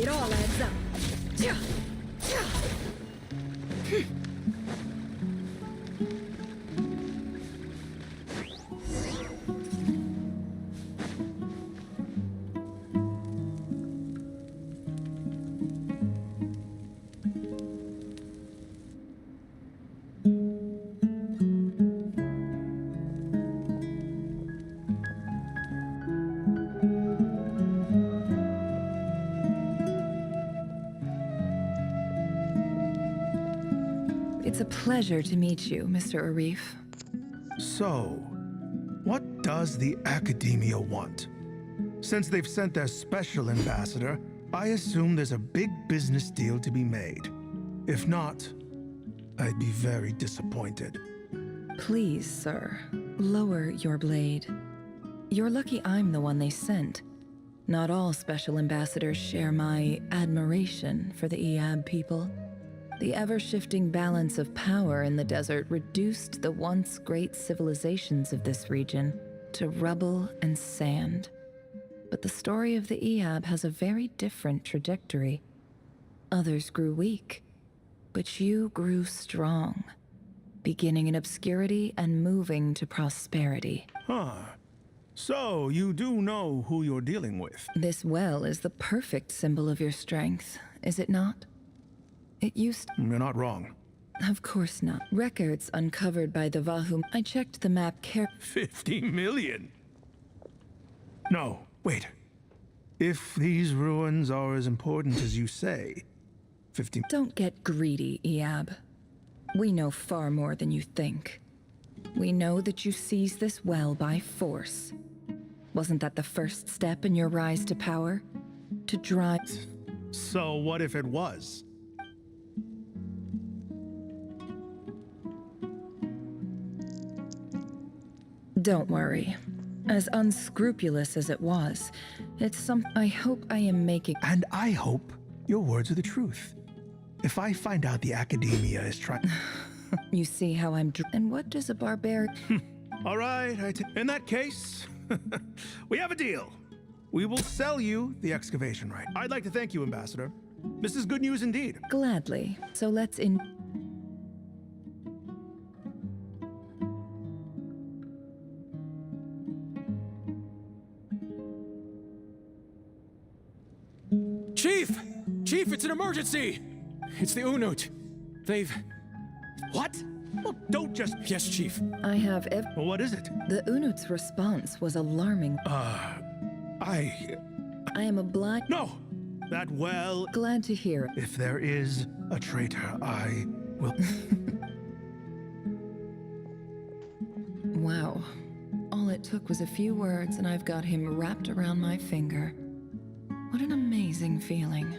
It all adds up. It's a pleasure to meet you, Mr. Arif. So, what does the Academia want? Since they've sent their special ambassador, I assume there's a big business deal to be made. If not, I'd be very disappointed. Please, sir, lower your blade. You're lucky I'm the one they sent. Not all special ambassadors share my admiration for the Eab people. The ever-shifting balance of power in the desert reduced the once great civilizations of this region to rubble and sand. But the story of the Eab has a very different trajectory. Others grew weak, but you grew strong, beginning in obscurity and moving to prosperity. Huh. So, you do know who you're dealing with? This well is the perfect symbol of your strength, is it not? It used... You're not wrong. Of course not. Records uncovered by the Vahum. I checked the map 50 million? No, wait. If these ruins are as important as you say, 50... Don't get greedy, Eab. We know far more than you think. We know that you seized this well by force. Wasn't that the first step in your rise to power? To drive... So what if it was? Don't worry. As unscrupulous as it was, it's I hope I am making... And I hope your words are the truth. If I find out the academia is trying... You see how I'm... And what does a barbarian... All right, in that case, we have a deal. We will sell you the excavation right. I'd like to thank you, Ambassador. This is good news indeed. Gladly. So let's Chief! Chief, it's an emergency! It's the Unut. They've... What? Well, don't just... Yes, Chief. I have Well, what is it? The Unut's response was alarming. I am obliged... No! That well... Glad to hear it. If there is a traitor, I will... Wow. All it took was a few words and I've got him wrapped around my finger. What an amazing feeling.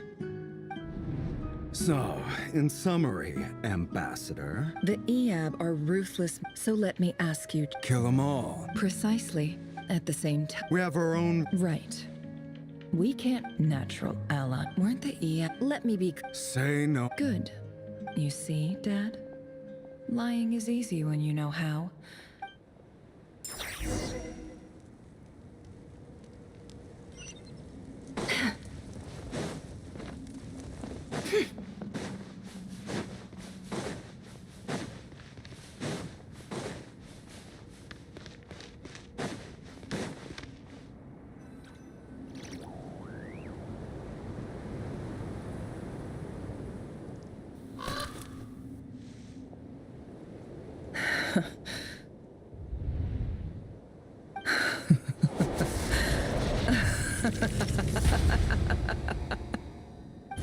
So, in summary, Ambassador... The EAB are ruthless, so let me ask you... Kill them all. Precisely. At the same time... We have our own... Right. We can't... Natural ally. Weren't the EAB... Let me be... Say no. Good. You see, Dad? Lying is easy when you know how.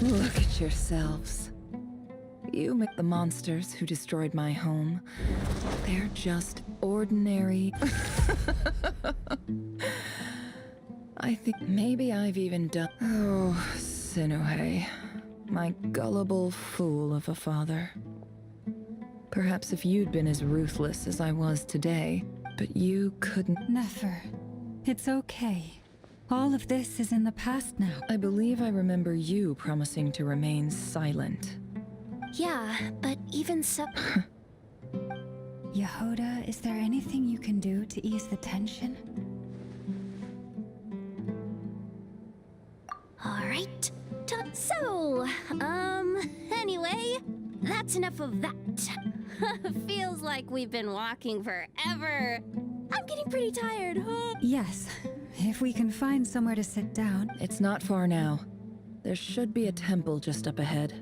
Look at yourselves. You make the monsters who destroyed my home. They're just ordinary... I think maybe I've even done... Oh, Sinuhe. My gullible fool of a father. Perhaps if you'd been as ruthless as I was today, but you couldn't... Never. It's okay. All of this is in the past now. I believe I remember you promising to remain silent. Yeah, but even so... Yehoda, is there anything you can do to ease the tension? Alright. So, anyway, that's enough of that. Feels like we've been walking forever. I'm getting pretty tired. Yes. If we can find somewhere to sit down. It's not far now. There should be a temple just up ahead.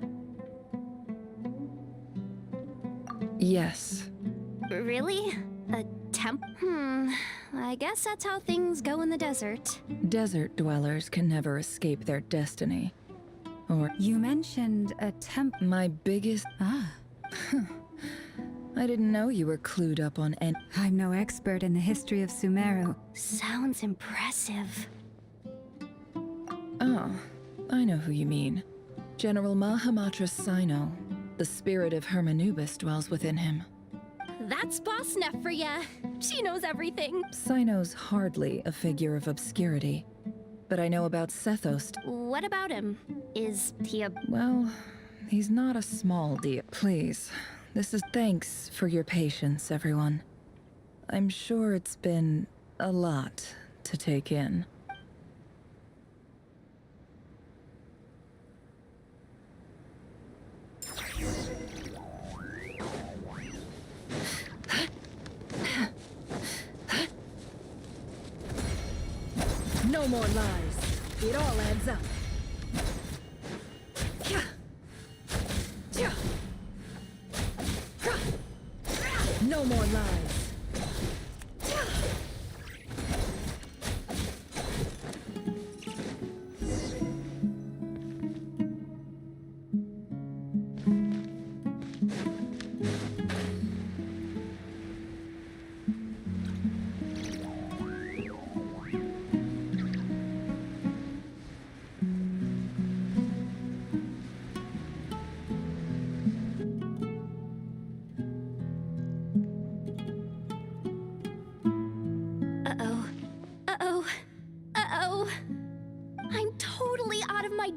Yes. Really? A temp? I guess that's how things go in the desert. Desert dwellers can never escape their destiny. Or You mentioned a temp... my biggest... Ah. I didn't know you were clued up on any... I'm no expert in the history of Sumeru. Sounds impressive. Oh, I know who you mean. General Mahamatra Sino. The spirit of Hermanubis dwells within him. That's Boss Neff for ya. She knows everything. Sino's hardly a figure of obscurity. But I know about Sethos. What about him? Is he a... Well, he's not a small deal. Please, this is... Thanks for your patience, everyone. I'm sure it's been a lot to take in. No more lies. It all adds up. No more lies.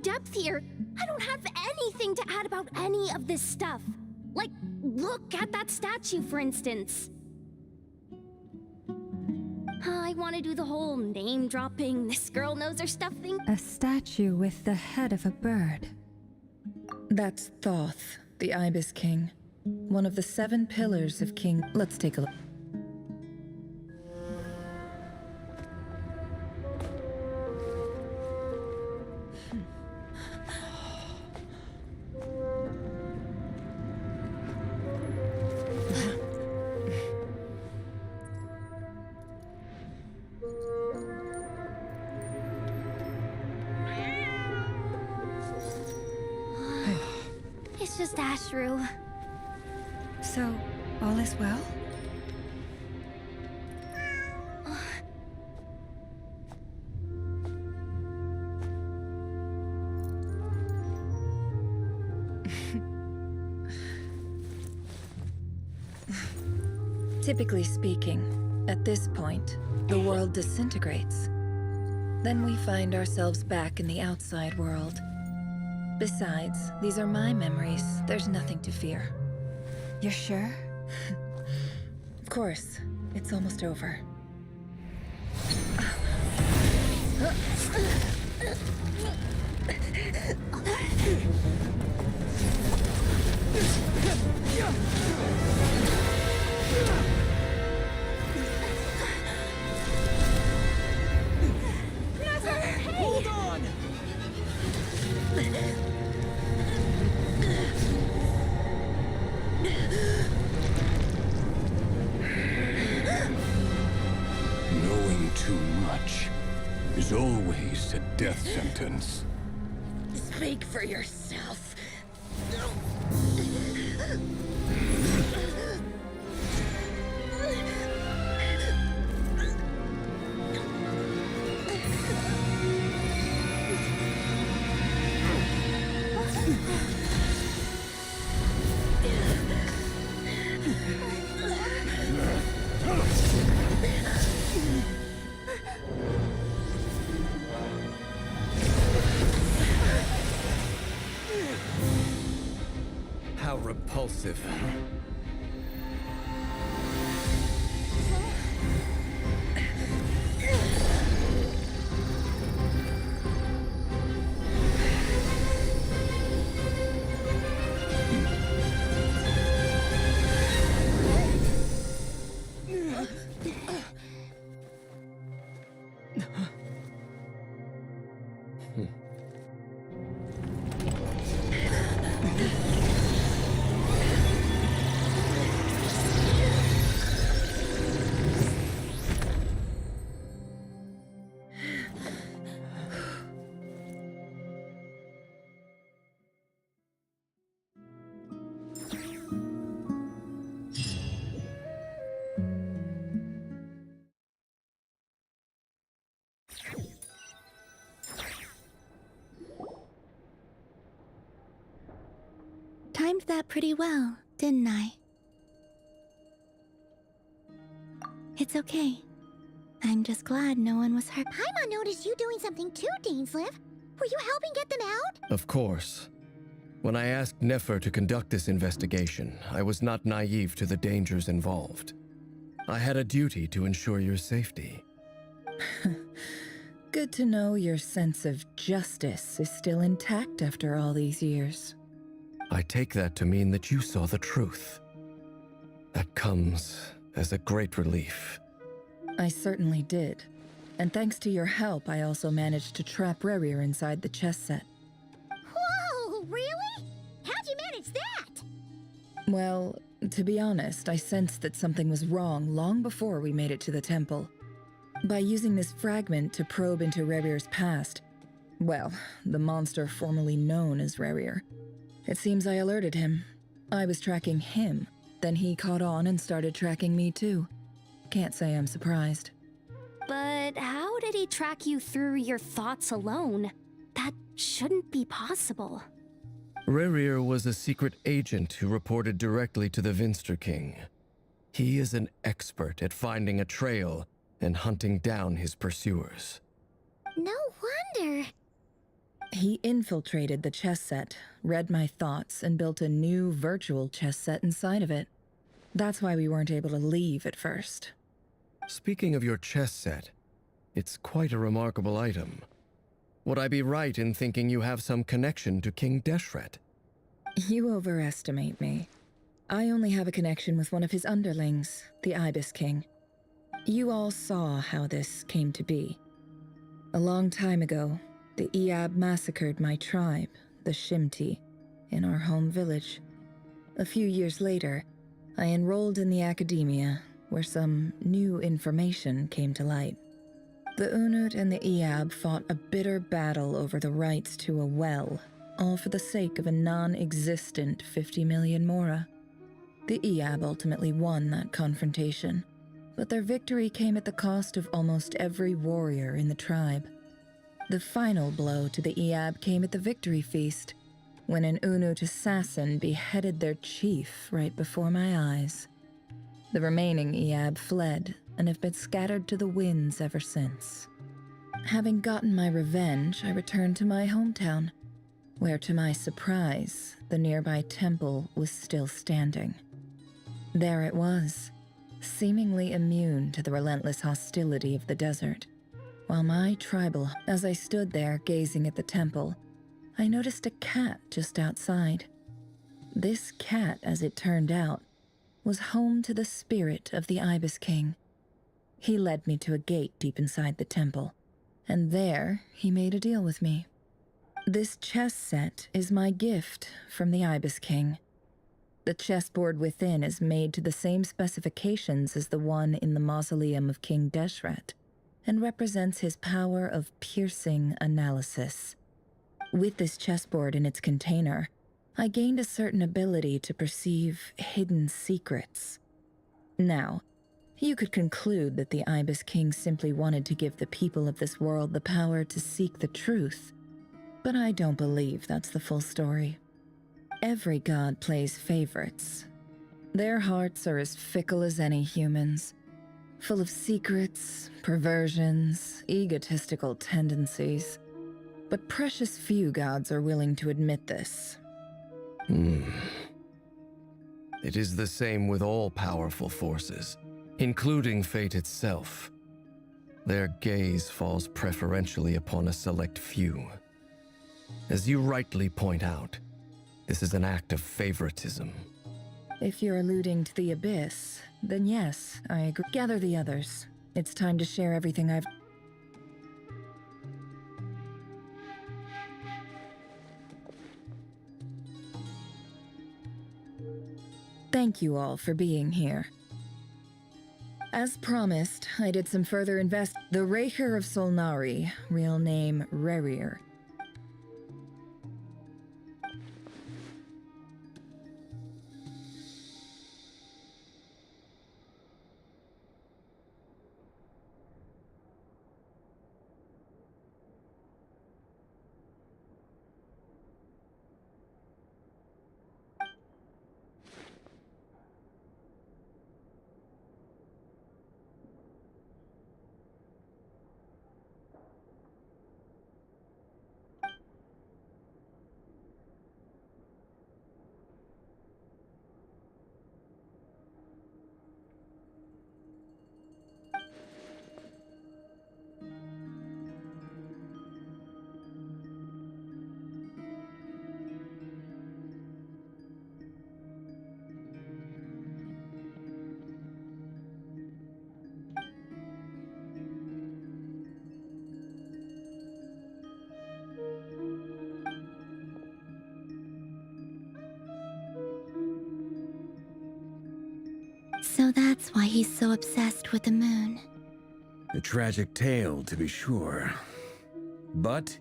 depth here. I don't have anything to add about any of this stuff. Like, look at that statue, for instance. I want to do the whole name-dropping, this girl knows her stuff thing. A statue with the head of a bird. That's Thoth, the Ibis King. One of the 7 pillars of King... Let's take a look. It's just Ashru. So, all is well? Typically speaking, at this point, the world disintegrates. Then we find ourselves back in the outside world. Besides, these are my memories. There's nothing to fear. You're sure? Of course, it's almost over. Hold on! Knowing too much is always a death sentence. Speak for yourself. How repulsive. Timed that pretty well, didn't I? It's okay. I'm just glad no one was hurt. Paimon noticed you doing something too, Dainsleif. Were you helping get them out? Of course. When I asked Nefer to conduct this investigation, I was not naive to the dangers involved. I had a duty to ensure your safety. Good to know your sense of justice is still intact after all these years. I take that to mean that you saw the truth. That comes as a great relief. I certainly did. And thanks to your help, I also managed to trap Rerir inside the chess set. Whoa, really? How'd you manage that? Well, to be honest, I sensed that something was wrong long before we made it to the temple. By using this fragment to probe into Rerir's past, well, the monster formerly known as Rerir, it seems I alerted him. I was tracking him, then he caught on and started tracking me too. Can't say I'm surprised. But how did he track you through your thoughts alone? That shouldn't be possible. Rerir was a secret agent who reported directly to the Vinster King. He is an expert at finding a trail and hunting down his pursuers. No wonder. He infiltrated the chess set, read my thoughts, and built a new virtual chess set inside of it. That's why we weren't able to leave at first. Speaking of your chess set, it's quite a remarkable item. Would I be right in thinking you have some connection to King Deshret? You overestimate me. I only have a connection with one of his underlings, the Ibis King. You all saw how this came to be. A long time ago, the Iab massacred my tribe, the Shimti, in our home village. A few years later, I enrolled in the academia, where some new information came to light. The Unut and the Iab fought a bitter battle over the rights to a well, all for the sake of a non-existent 50 million mora. The Iab ultimately won that confrontation, but their victory came at the cost of almost every warrior in the tribe. The final blow to the Iab came at the victory feast, when an Unut assassin beheaded their chief right before my eyes. The remaining Iab fled and have been scattered to the winds ever since. Having gotten my revenge, I returned to my hometown, where to my surprise, the nearby temple was still standing. There it was, seemingly immune to the relentless hostility of the desert. While my tribal, as I stood there gazing at the temple, I noticed a cat just outside. This cat, as it turned out, was home to the spirit of the Ibis King. He led me to a gate deep inside the temple, and there he made a deal with me. This chess set is my gift from the Ibis King. The chessboard within is made to the same specifications as the one in the mausoleum of King Deshret, and represents his power of piercing analysis. With this chessboard in its container, I gained a certain ability to perceive hidden secrets. Now, you could conclude that the Ibis King simply wanted to give the people of this world the power to seek the truth, but I don't believe that's the full story. Every god plays favorites. Their hearts are as fickle as any human's, full of secrets, perversions, egotistical tendencies. But precious few gods are willing to admit this. It is the same with all powerful forces, including fate itself. Their gaze falls preferentially upon a select few. As you rightly point out, this is an act of favoritism. If you're alluding to the Abyss, then yes, I agree. Gather the others. It's time to share everything I've... Thank you all for being here. As promised, I did some further The Raker of Solnari, real name Rerir. So that's why he's so obsessed with the moon. A tragic tale, to be sure. But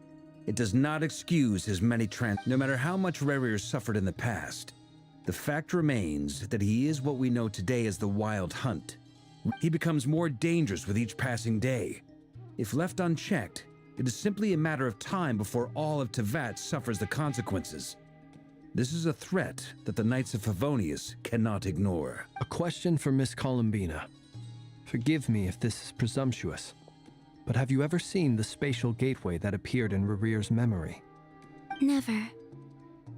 it does not excuse his many No matter how much Rerir suffered in the past, the fact remains that he is what we know today as the Wild Hunt. He becomes more dangerous with each passing day. If left unchecked, it is simply a matter of time before all of Tevat suffers the consequences. This is a threat that the Knights of Favonius cannot ignore. A question for Miss Columbina. Forgive me if this is presumptuous, but have you ever seen the spatial gateway that appeared in Rerir's memory? Never.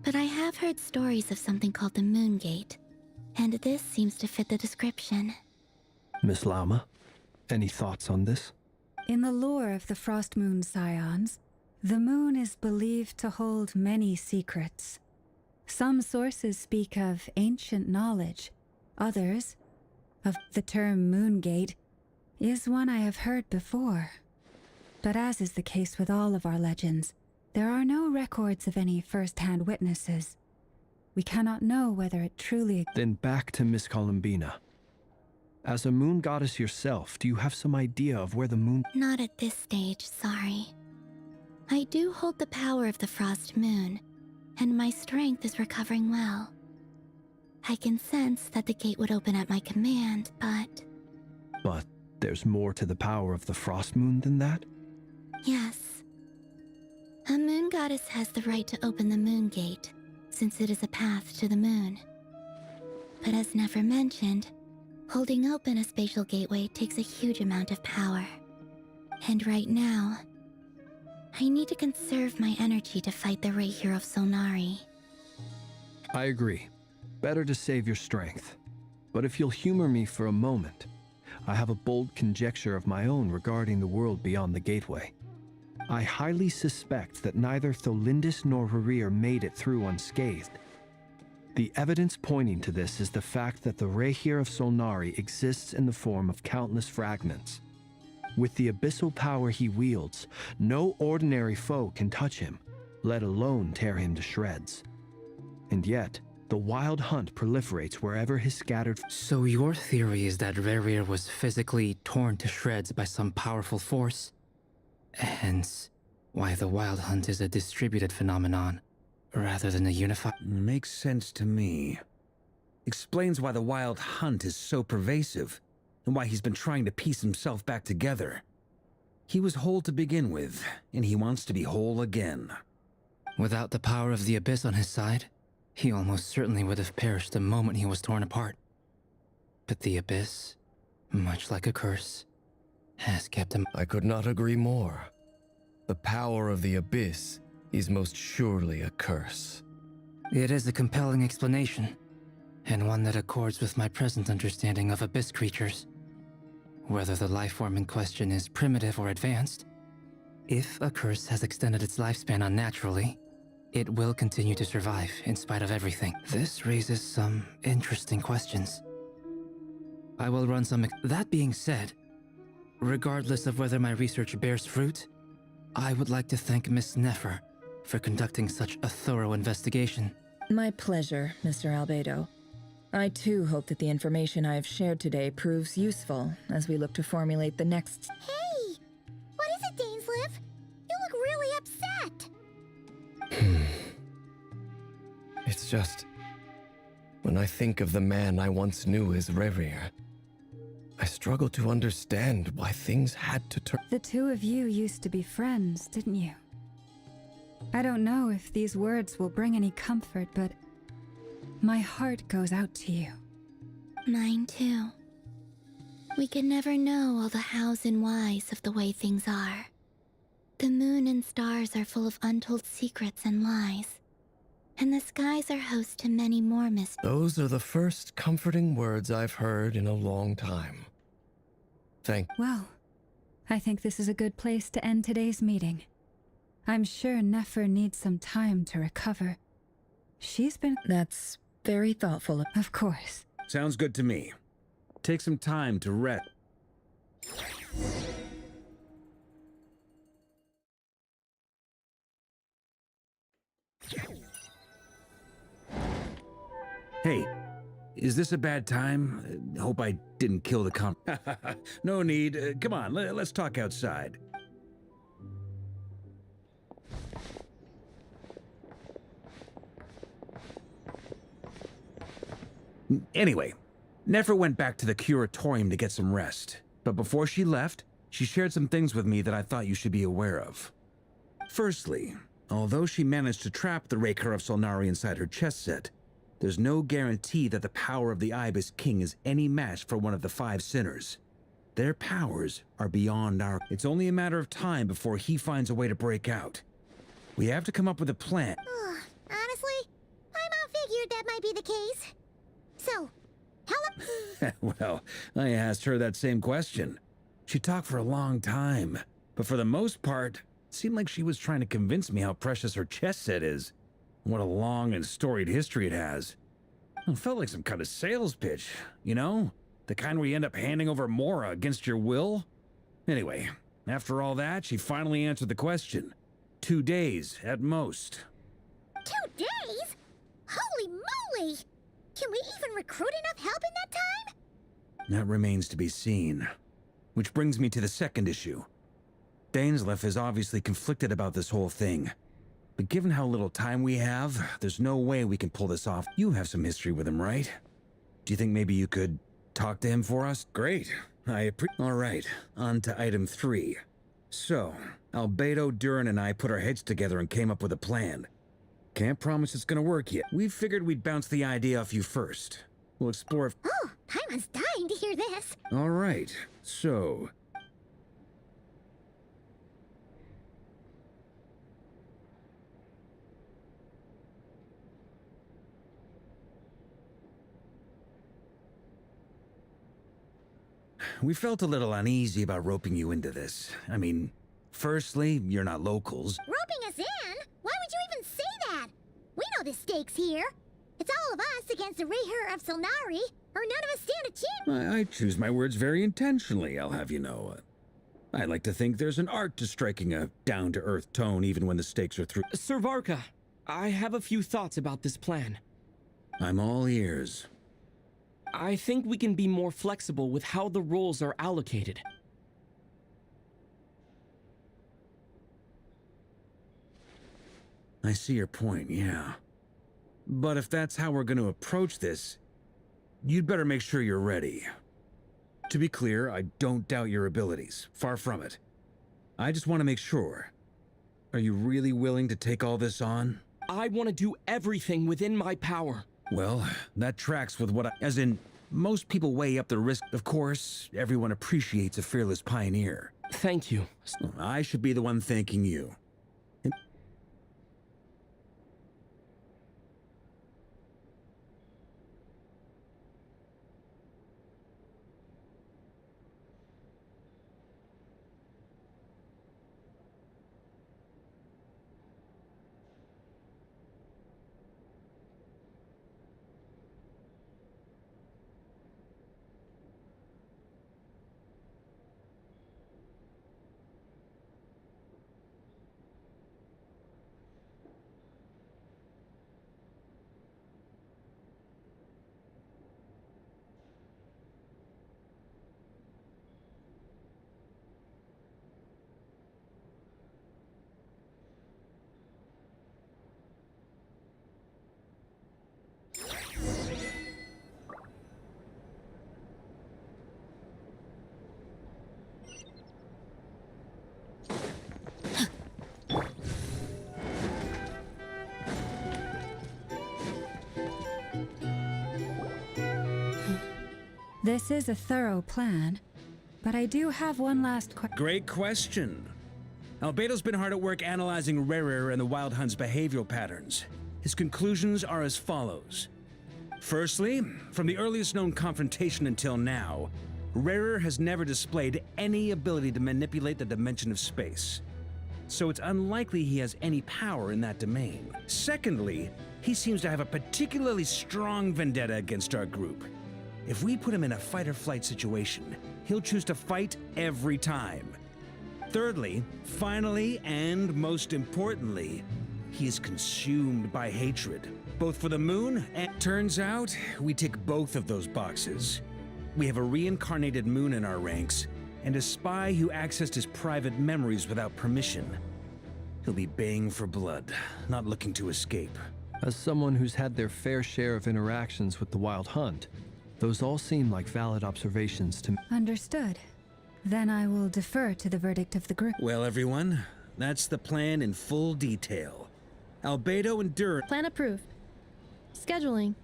But I have heard stories of something called the Moon Gate, and this seems to fit the description. Miss Lama, any thoughts on this? In the lore of the Frost Moon Scions, the moon is believed to hold many secrets. Some sources speak of ancient knowledge, others of the term Moon Gate is one I have heard before. But as is the case with all of our legends, there are no records of any first-hand witnesses. We cannot know whether it truly... Then back to Miss Columbina. As a moon goddess yourself, do you have some idea of where the moon... Not at this stage, sorry. I do hold the power of the Frost Moon, and my strength is recovering well. I can sense that the gate would open at my command, but... But there's more to the power of the Frost Moon than that? Yes. A moon goddess has the right to open the Moon Gate, since it is a path to the moon. But as Nefer mentioned, holding open a spatial gateway takes a huge amount of power. And right now, I need to conserve my energy to fight the Rahier of Solnari. I agree. Better to save your strength. But if you'll humor me for a moment, I have a bold conjecture of my own regarding the world beyond the gateway. I highly suspect that neither Tholindis nor Rarir made it through unscathed. The evidence pointing to this is the fact that the Rahier of Solnari exists in the form of countless fragments. With the abyssal power he wields, no ordinary foe can touch him, let alone tear him to shreds. And yet, the wild hunt proliferates wherever his scattered... So your theory is that Rarir was physically torn to shreds by some powerful force? Hence, why the wild hunt is a distributed phenomenon, rather than a unified... Makes sense to me. Explains why the wild hunt is so pervasive, and why he's been trying to piece himself back together. He was whole to begin with, and he wants to be whole again. Without the power of the Abyss on his side, he almost certainly would have perished the moment he was torn apart. But the Abyss, much like a curse, has kept him... I could not agree more. The power of the Abyss is most surely a curse. It is a compelling explanation, and one that accords with my present understanding of Abyss creatures. Whether the life form in question is primitive or advanced, if a curse has extended its lifespan unnaturally, it will continue to survive in spite of everything. This raises some interesting questions. I will run some... That being said, regardless of whether my research bears fruit, I would like to thank Miss Nefer for conducting such a thorough investigation. My pleasure, Mr. Albedo. I too hope that the information I have shared today proves useful as we look to formulate the next... Hey! What is it, Dainsleif? You look really upset! It's just... when I think of the man I once knew as Rarir, I struggle to understand why things had to turn... The two of you used to be friends, didn't you? I don't know if these words will bring any comfort, but my heart goes out to you. Mine too. We can never know all the hows and whys of the way things are. The moon and stars are full of untold secrets and lies, and the skies are host to many more mysteries. Those are the first comforting words I've heard in a long time. Well, I think this is a good place to end today's meeting. I'm sure Nefer needs some time to recover. She's been... That's very thoughtful. Of course. Sounds good to me. Take some time to rest. Hey, is this a bad time? Hope I didn't kill the No need. Come on, let's talk outside. Anyway, Nefer went back to the curatorium to get some rest. But before she left, she shared some things with me that I thought you should be aware of. Firstly, although she managed to trap the Raker of Solnari inside her chest set, there's no guarantee that the power of the Ibis King is any match for one of the 5 sinners. Their powers are beyond our... It's only a matter of time before he finds a way to break out. We have to come up with a plan. Honestly, my mom figured that might be the case. So, how long? Well, I asked her that same question. She talked for a long time, but for the most part, it seemed like she was trying to convince me how precious her chess set is. What a long and storied history it has. It felt like some kind of sales pitch, you know? The kind where you end up handing over Mora against your will? Anyway, after all that, she finally answered the question. 2 days, at most. 2 days? Holy moly! Can we even recruit enough help in that time? That remains to be seen. Which brings me to the second issue. Dainsleif is obviously conflicted about this whole thing. But given how little time we have, there's no way we can pull this off. You have some history with him, right? Do you think maybe you could talk to him for us? Great. All right, on to item 3. So, Albedo, Durin, and I put our heads together and came up with a plan. Can't promise it's gonna work yet. We figured we'd bounce the idea off you first. We'll explore if— Oh, Paimon's dying to hear this. All right, so— we felt a little uneasy about roping you into this. I mean, firstly, you're not locals. Roping us in? Why would you even say that? We know the stakes here. It's all of us against the Rayher of Solnari, or none of us stand a chance. I choose my words very intentionally, I'll have you know. I like to think there's an art to striking a down-to-earth tone even when the stakes are through. Sir Varka, I have a few thoughts about this plan. I'm all ears. I think we can be more flexible with how the roles are allocated. I see your point, yeah. But if that's how we're going to approach this, you'd better make sure you're ready. To be clear, I don't doubt your abilities. Far from it. I just want to make sure. Are you really willing to take all this on? I want to do everything within my power. Well, that tracks with what as in, most people weigh up the risk. Of course, everyone appreciates a fearless pioneer. Thank you. I should be the one thanking you. This is a thorough plan, but I do have one last question. Great question. Albedo's been hard at work analyzing Rayher and the Wild Hunt's behavioral patterns. His conclusions are as follows. Firstly, from the earliest known confrontation until now, Rayher has never displayed any ability to manipulate the dimension of space. So it's unlikely he has any power in that domain. Secondly, he seems to have a particularly strong vendetta against our group. If we put him in a fight-or-flight situation, he'll choose to fight every time. Thirdly, finally, and most importantly, he is consumed by hatred, both for the moon and— Turns out, we tick both of those boxes. We have a reincarnated moon in our ranks, and a spy who accessed his private memories without permission. He'll be baying for blood, not looking to escape. As someone who's had their fair share of interactions with the Wild Hunt, those all seem like valid observations to me. Understood. Then I will defer to the verdict of the group. Well, everyone, that's the plan in full detail. Albedo and Durin— Plan approved. Scheduling.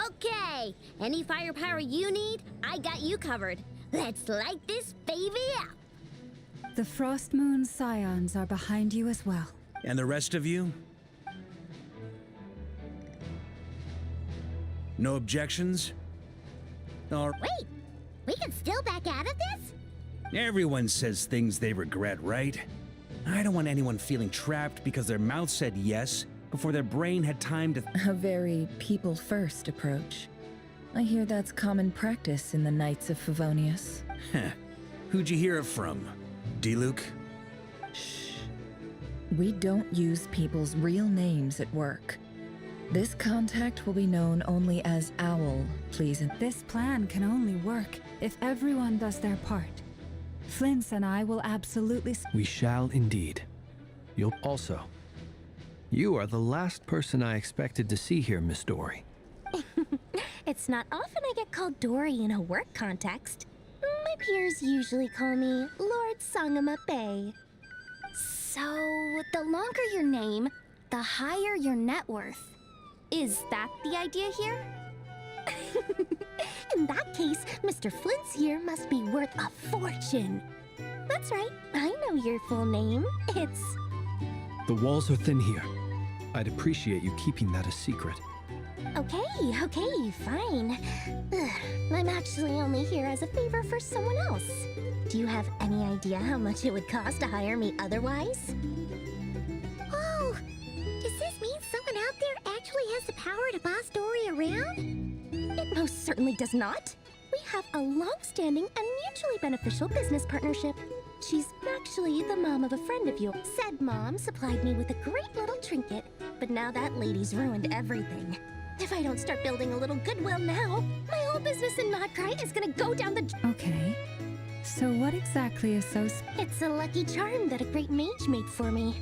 Okay, any firepower you need, I got you covered. Let's light this baby up. The Frost Moon Scions are behind you as well. And the rest of you? No objections? Or Wait, we can still back out of this? everyone says things they regret, right? I don't want anyone feeling trapped because their mouth said yes before their brain had time to... A very people-first approach. I hear that's common practice in the Knights of Favonius. Heh. Who'd you hear it from? D-Luke? Shh. We don't use people's real names at work. This contact will be known only as Owl, please. This plan can only work if everyone does their part. Flint's and I will absolutely... We shall indeed. You'll also. You are the last person I expected to see here, Miss Dory. It's not often I get called Dory in a work context. My peers usually call me Lord Sangama Bay. So, the longer your name, the higher your net worth. Is that the idea here? In that case, Mr. Flint's here must be worth a fortune. That's right, I know your full name. It's... The walls are thin here. I'd appreciate you keeping that a secret. Okay, fine. Ugh, I'm actually only here as a favor for someone else. Do you have any idea how much it would cost to hire me otherwise? Oh, does this mean someone out there actually has the power to boss Dory around? It most certainly does not. We have a long-standing and mutually beneficial business partnership. She's actually the mom of a friend of yours. Said mom supplied me with a great little trinket, but now that lady's ruined everything. If I don't start building a little goodwill now, my whole business in Notcry is gonna go down the... Okay. So what exactly is so... It's a lucky charm that a great mage made for me.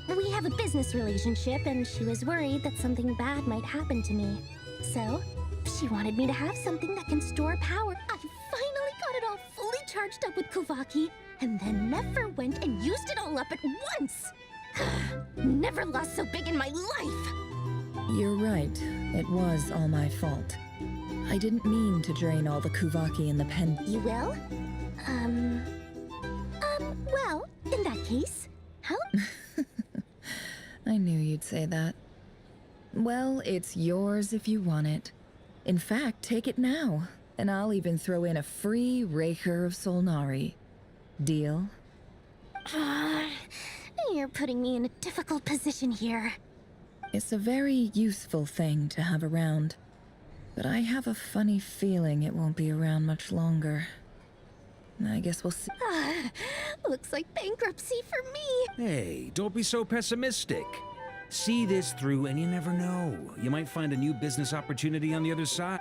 We have a business relationship, and she was worried that something bad might happen to me. So, she wanted me to have something that can store power. I finally got it all fully charged up with Kuvaki, and then never went and used it all up at once. Never lost so big in my life. You're right. It was all my fault. I didn't mean to drain all the Kuvaki in the pen. You will? Well, in that case, how? I knew you'd say that. Well, it's yours if you want it. In fact, take it now, and I'll even throw in a free Raker of Solnari. Deal? You're putting me in a difficult position here. It's a very useful thing to have around, but I have a funny feeling it won't be around much longer. I guess we'll see. Looks like bankruptcy for me. Hey, don't be so pessimistic. See this through and you never know. You might find a new business opportunity on the other side.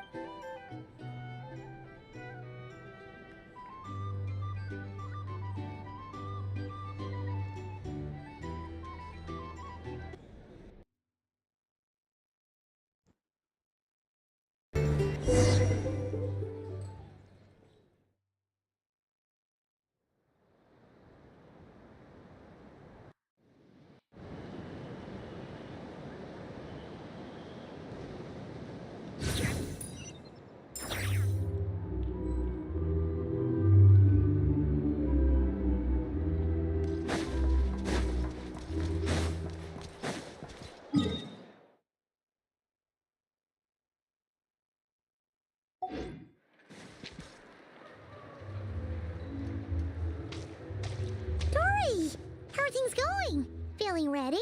Dory! How are things going? Feeling ready?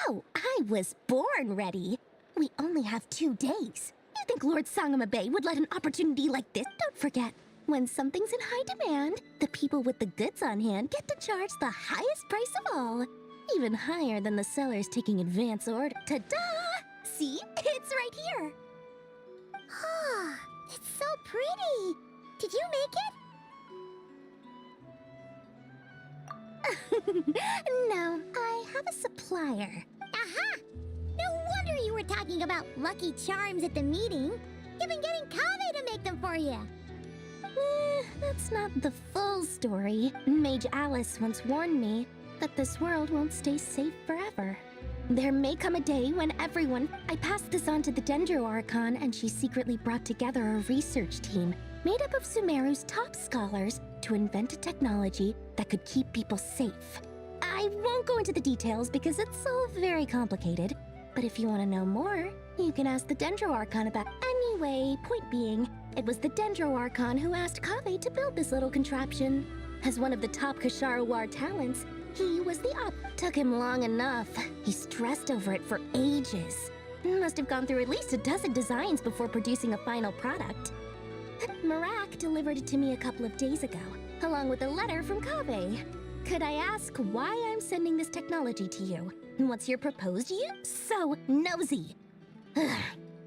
Oh, I was born ready. We only have 2 days. You think Lord Sangama Bay would let an opportunity like this? Don't forget, when something's in high demand, the people with the goods on hand get to charge the highest price of all. Even higher than the sellers taking advance order. Ta-da! See? It's right here. Ah, it's so pretty. Did you make it? No, I have a supplier. Aha! No wonder you were talking about lucky charms at the meeting. You've been getting Kave to make them for you. That's not the full story. Mage Alice once warned me that this world won't stay safe forever. There may come a day when everyone... I passed this on to the Dendro Archon, and she secretly brought together a research team. made up of Sumeru's top scholars to invent a technology that could keep people safe. I won't go into the details because it's all very complicated, but if you want to know more, you can ask the Dendro Archon about. Anyway, point being, it was the Dendro Archon who asked Kaveh to build this little contraption. As one of the top Kashara War talents, he was the op. Took him long enough. He stressed over it for ages. Must have gone through at least a dozen designs before producing a final product. Marak delivered it to me a couple of days ago, along with a letter from Kaveh. Could I ask why I'm sending this technology to you? What's your proposed use? So nosy.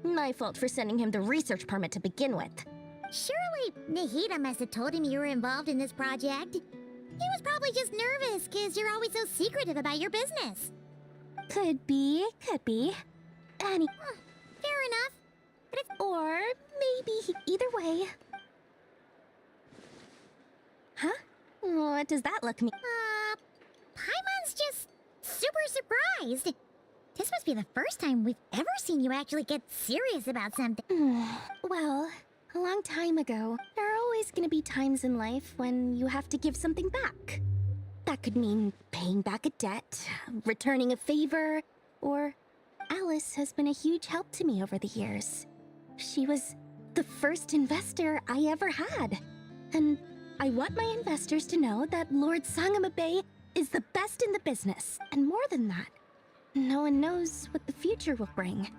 My fault for sending him the research permit to begin with. Surely Nahida must have told him you were involved in this project. He was probably just nervous because you're always so secretive about your business. Could be. Fair enough. But if... Or maybe either way. Huh? What does that look mean? Paimon's just super surprised. This must be the first time we've ever seen you actually get serious about something. Well, a long time ago, there are always gonna be times in life when you have to give something back. That could mean paying back a debt, returning a favor, or... Alice has been a huge help to me over the years. She was the first investor I ever had. And I want my investors to know that Lord Sangamabe is the best in the business. And more than that, no one knows what the future will bring.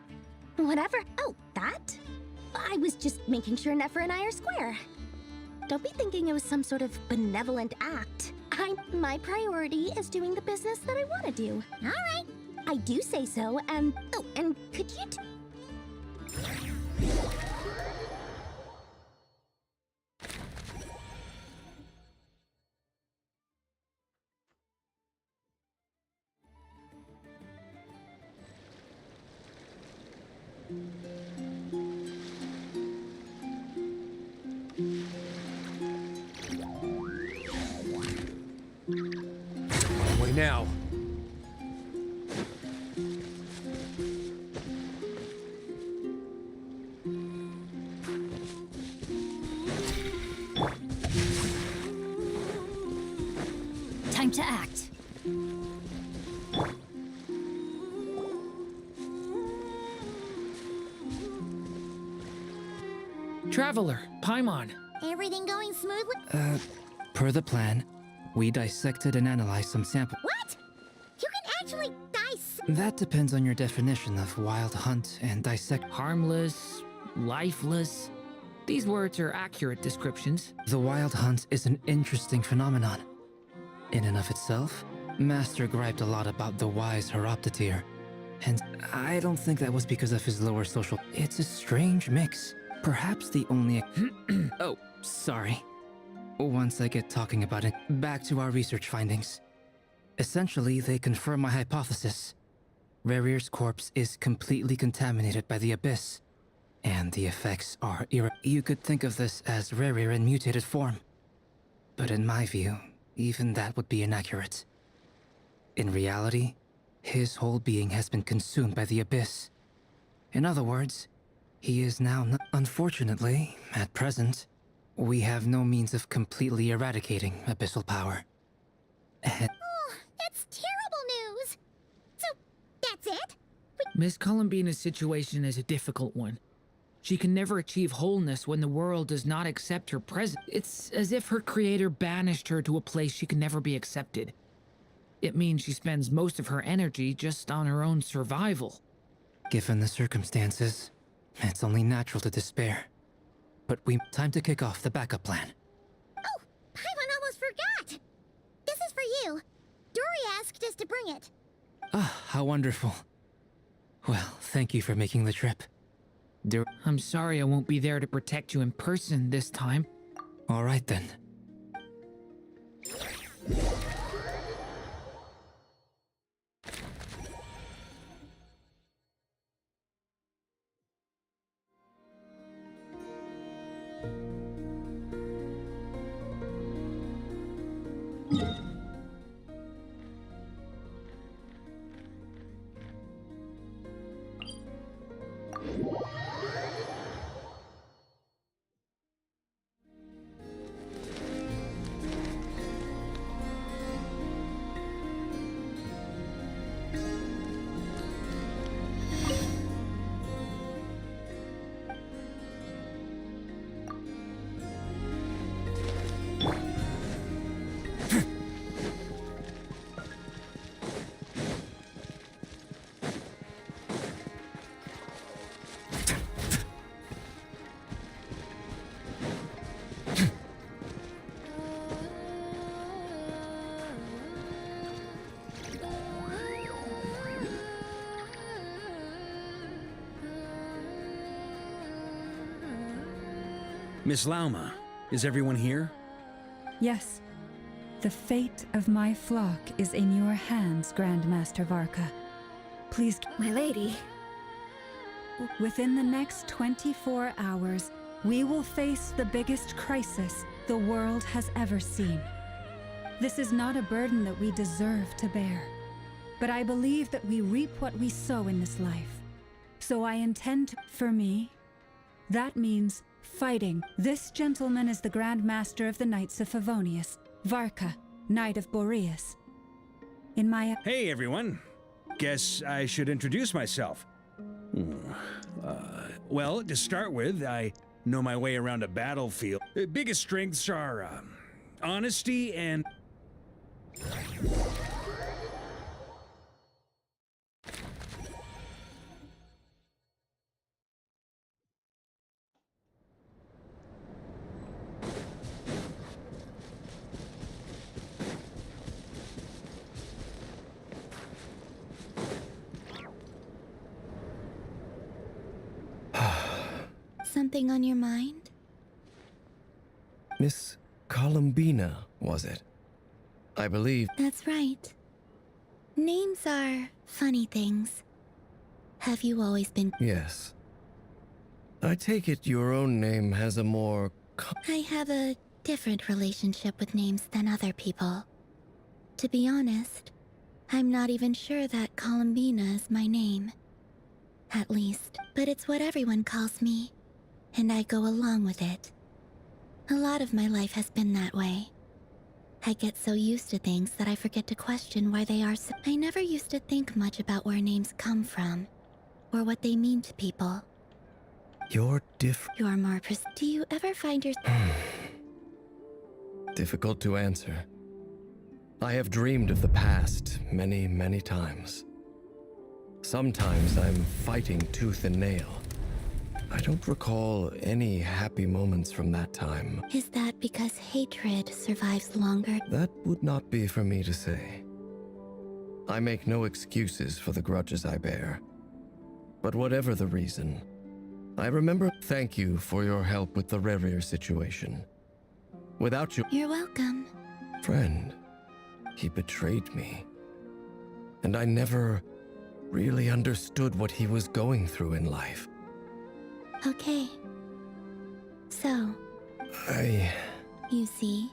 Whatever. Oh, that? I was just making sure Nefer and I are square. Don't be thinking it was some sort of benevolent act. My priority is doing the business that I want to do. All right. I do say so, and... Oh, and could you... Way now. Time to act. Traveler, Paimon. Everything going smoothly? Per the plan, we dissected and analyzed some samples. What? You can actually That depends on your definition of wild hunt and dissect. Harmless, lifeless. These words are accurate descriptions. The wild hunt is an interesting phenomenon. In and of itself, Master griped a lot about the wise Horoptetyr. And I don't think that was because of his lower social... It's a strange mix. Perhaps the only... Oh, sorry. Once I get talking about it, back to our research findings. Essentially, they confirm my hypothesis. Rerir's corpse is completely contaminated by the Abyss. And the effects are You could think of this as Rerir in mutated form. But in my view, even that would be inaccurate. In reality, his whole being has been consumed by the Abyss. In other words, he is now unfortunately, at present, we have no means of completely eradicating abyssal power. Oh, that's terrible news. So, that's it? Miss Columbina's situation is a difficult one. She can never achieve wholeness when the world does not accept her presence. It's as if her creator banished her to a place she can never be accepted. It means she spends most of her energy just on her own survival. Given the circumstances, it's only natural to despair. But time to kick off the backup plan. Oh, Paimon almost forgot. This is for you. Dory asked us to bring it. Ah, how wonderful. Well, thank you for making the trip. I'm sorry I won't be there to protect you in person this time. All right then. Miss Lauma, is everyone here? Yes. The fate of my flock is in your hands, Grandmaster Varka. Please, My lady. within the next 24 hours, we will face the biggest crisis the world has ever seen. This is not a burden that we deserve to bear, but I believe that we reap what we sow in this life. So I intend to, for me, that means fighting. This gentleman is the Grand Master of the Knights of Favonius, Varka, Knight of Boreas. In my... Hey, everyone. Guess I should introduce myself. Well, to start with, I know my way around a battlefield. The biggest strengths are honesty and... Something on your mind? Miss Columbina, was it? I believe. That's right. Names are funny things. Have you always been? Yes. I take it your own name has a more... I have a different relationship with names than other people. To be honest, I'm not even sure that Columbina is my name. At least, but it's what everyone calls me, and I go along with it. A lot of my life has been that way. I get so used to things that I forget to question why they are so... I never used to think much about where names come from, or what they mean to people. You're different. You're more Do you ever find yourself... Difficult to answer. I have dreamed of the past many, many times. Sometimes I'm fighting tooth and nail. I don't recall any happy moments from that time. Is that because hatred survives longer? That would not be for me to say. I make no excuses for the grudges I bear. But whatever the reason, I remember... Thank you for your help with the Rerir situation. Without you... You're welcome. Friend, he betrayed me. And I never really understood what he was going through in life. Okay. So... You see?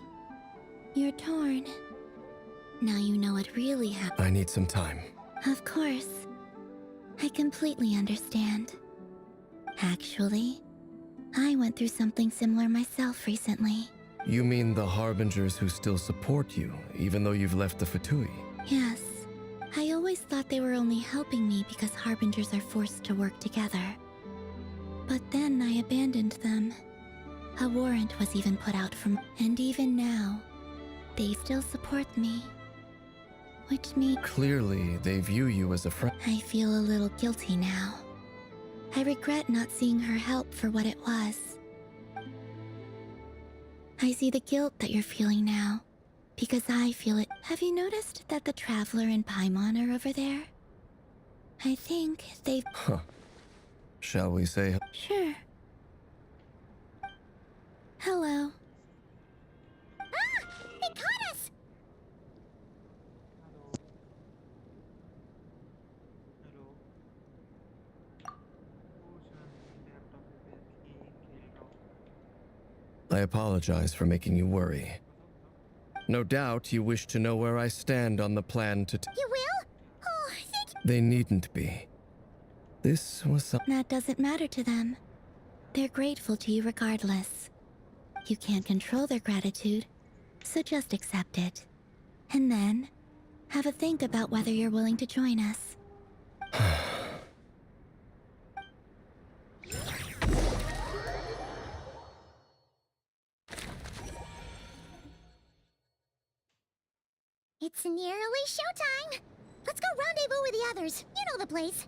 You're torn. Now you know what really happened. I need some time. Of course. I completely understand. Actually, I went through something similar myself recently. You mean the Harbingers who still support you, even though you've left the Fatui? Yes. I always thought they were only helping me because Harbingers are forced to work together. But then I abandoned them. A warrant was even put out from... And even now, they still support me. Which means... Clearly, they view you as a friend. I feel a little guilty now. I regret not seeing her help for what it was. I see the guilt that you're feeling now, because I feel it. Have you noticed that the Traveler and Paimon are over there? I think they've... Huh. Shall we say... Sure. Hello. Ah! They caught us! I apologize for making you worry. No doubt you wish to know where I stand on the plan to... You will? Oh, thank you. They needn't be. This was some... That doesn't matter to them. They're grateful to you regardless. You can't control their gratitude, so just accept it. And then, have a think about whether you're willing to join us. It's nearly showtime. Let's go rendezvous with the others. You know the place.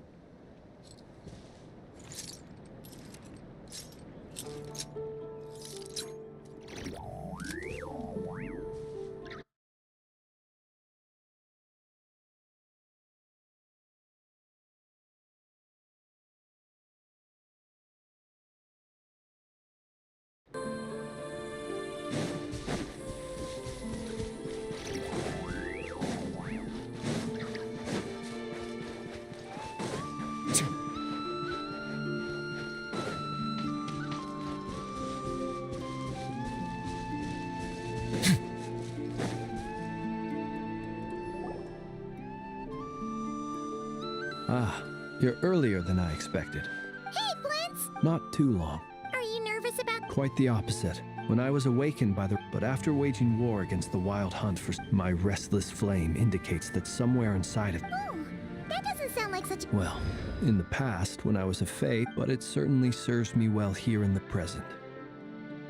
Ah, you're earlier than I expected. Hey, Flint's! Not too long. Are you nervous about... Quite the opposite. When I was awakened by the... But after waging war against the wild hunt for... My restless flame indicates that somewhere inside of... Oh, that doesn't sound like such... Well, in the past, when I was a fae, but it certainly serves me well here in the present.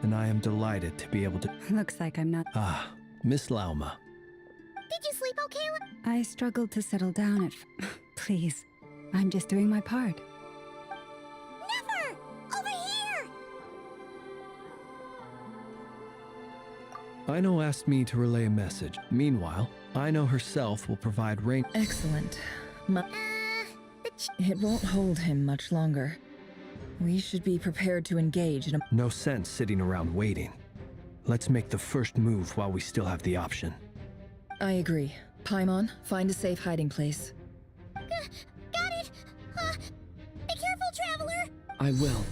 And I am delighted to be able to... Looks like I'm not... Ah, Miss Lauma. Did you sleep okay? I struggled to settle down at... Please, I'm just doing my part. Never! Over here! Aino asked me to relay a message. Meanwhile, Aino herself will provide rain... Excellent. It won't hold him much longer. We should be prepared to engage in a... No sense sitting around waiting. Let's make the first move while we still have the option. I agree. Paimon, find a safe hiding place. Got it! Be careful, traveler! I will.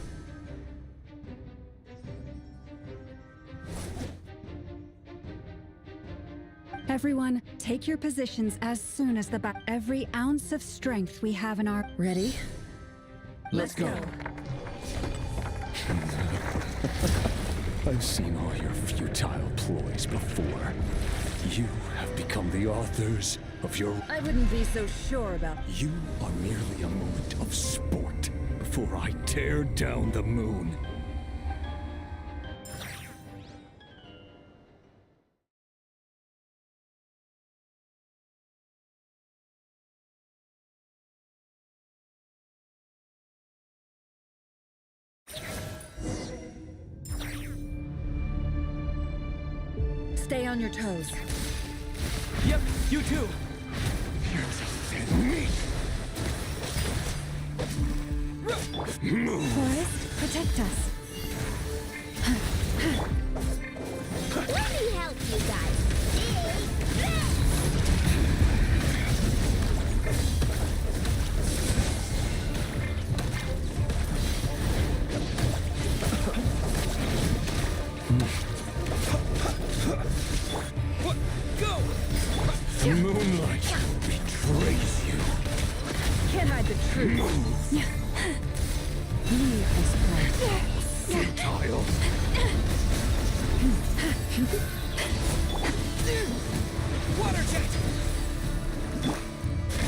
Everyone, take your positions as soon as the every ounce of strength we have in our... Ready? Let's go. I've seen all your futile ploys before. You have become the authors of your... I wouldn't be so sure about... You are merely a moment of sport before I tear down the moon. Stay on your toes. Yep, you too. You're just dead meat. Forest, protect us. Let me help you guys. The moonlight betrays you. Can't hide the truth. Leave this place. Futile. Water jet!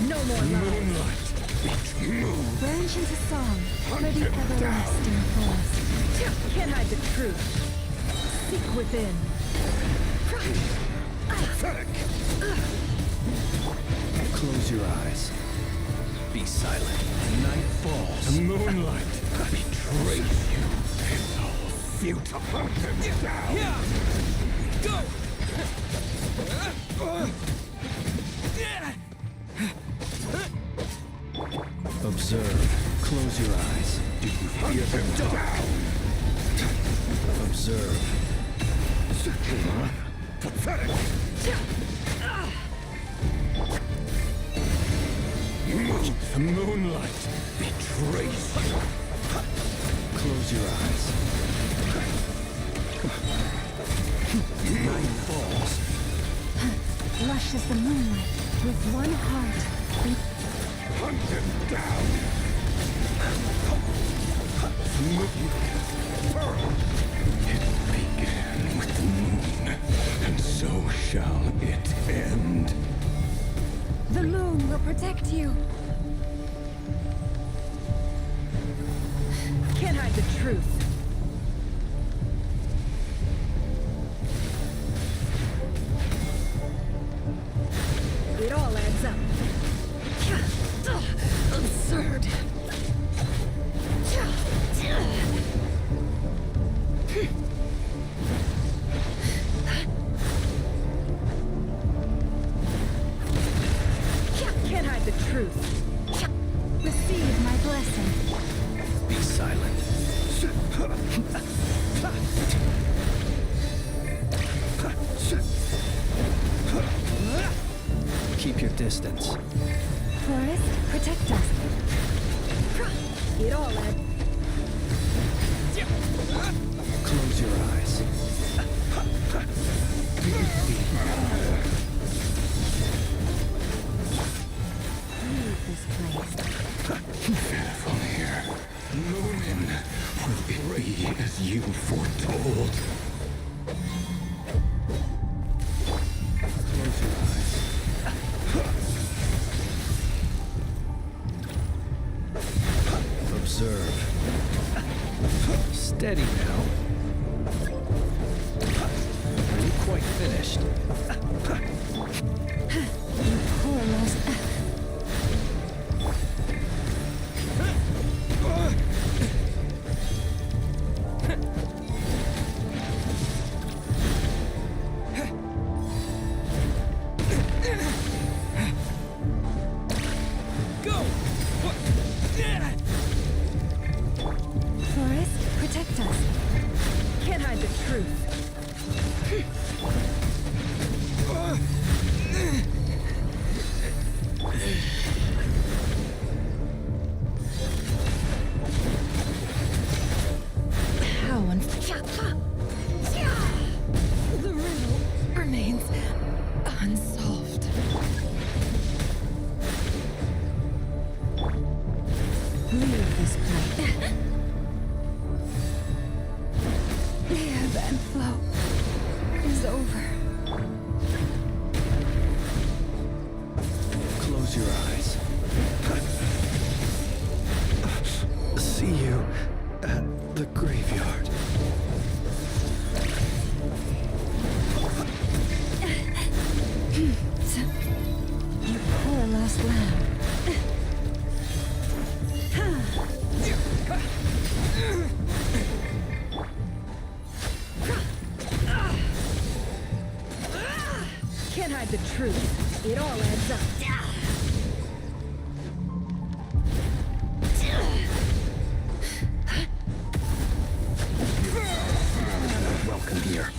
No more lies. Moonlight betrays. Branch into song for the everlasting forest. Can't hide the truth. Seek within. Pathetic. Close your eyes. Be silent. Night falls. The moonlight betrays you. It's all futile. Hunt him down. Yeah! Go! Observe. Close your eyes. Do you fear them? Down. Observe. Pathetic. The moonlight betrays you. Close your eyes. Night falls. Lush as the moonlight, with one heart. Hunt him down. It began with the moon, and so shall it end. The moon will protect you. Can't hide the truth. It all adds up. Absurd. Can't hide the truth. Receive my blessing. Be silent. as you foretold. Close your eyes. Observe. Steady now. Are you quite finished? Poor lost. Forest, protect us. Can't hide the truth. How the riddle remains unsolved. Leave this place. The ebb and flow is over. Close your eyes. See you at the graveyard. You poor lost lamb. Can't hide the truth. It all adds up. Welcome here.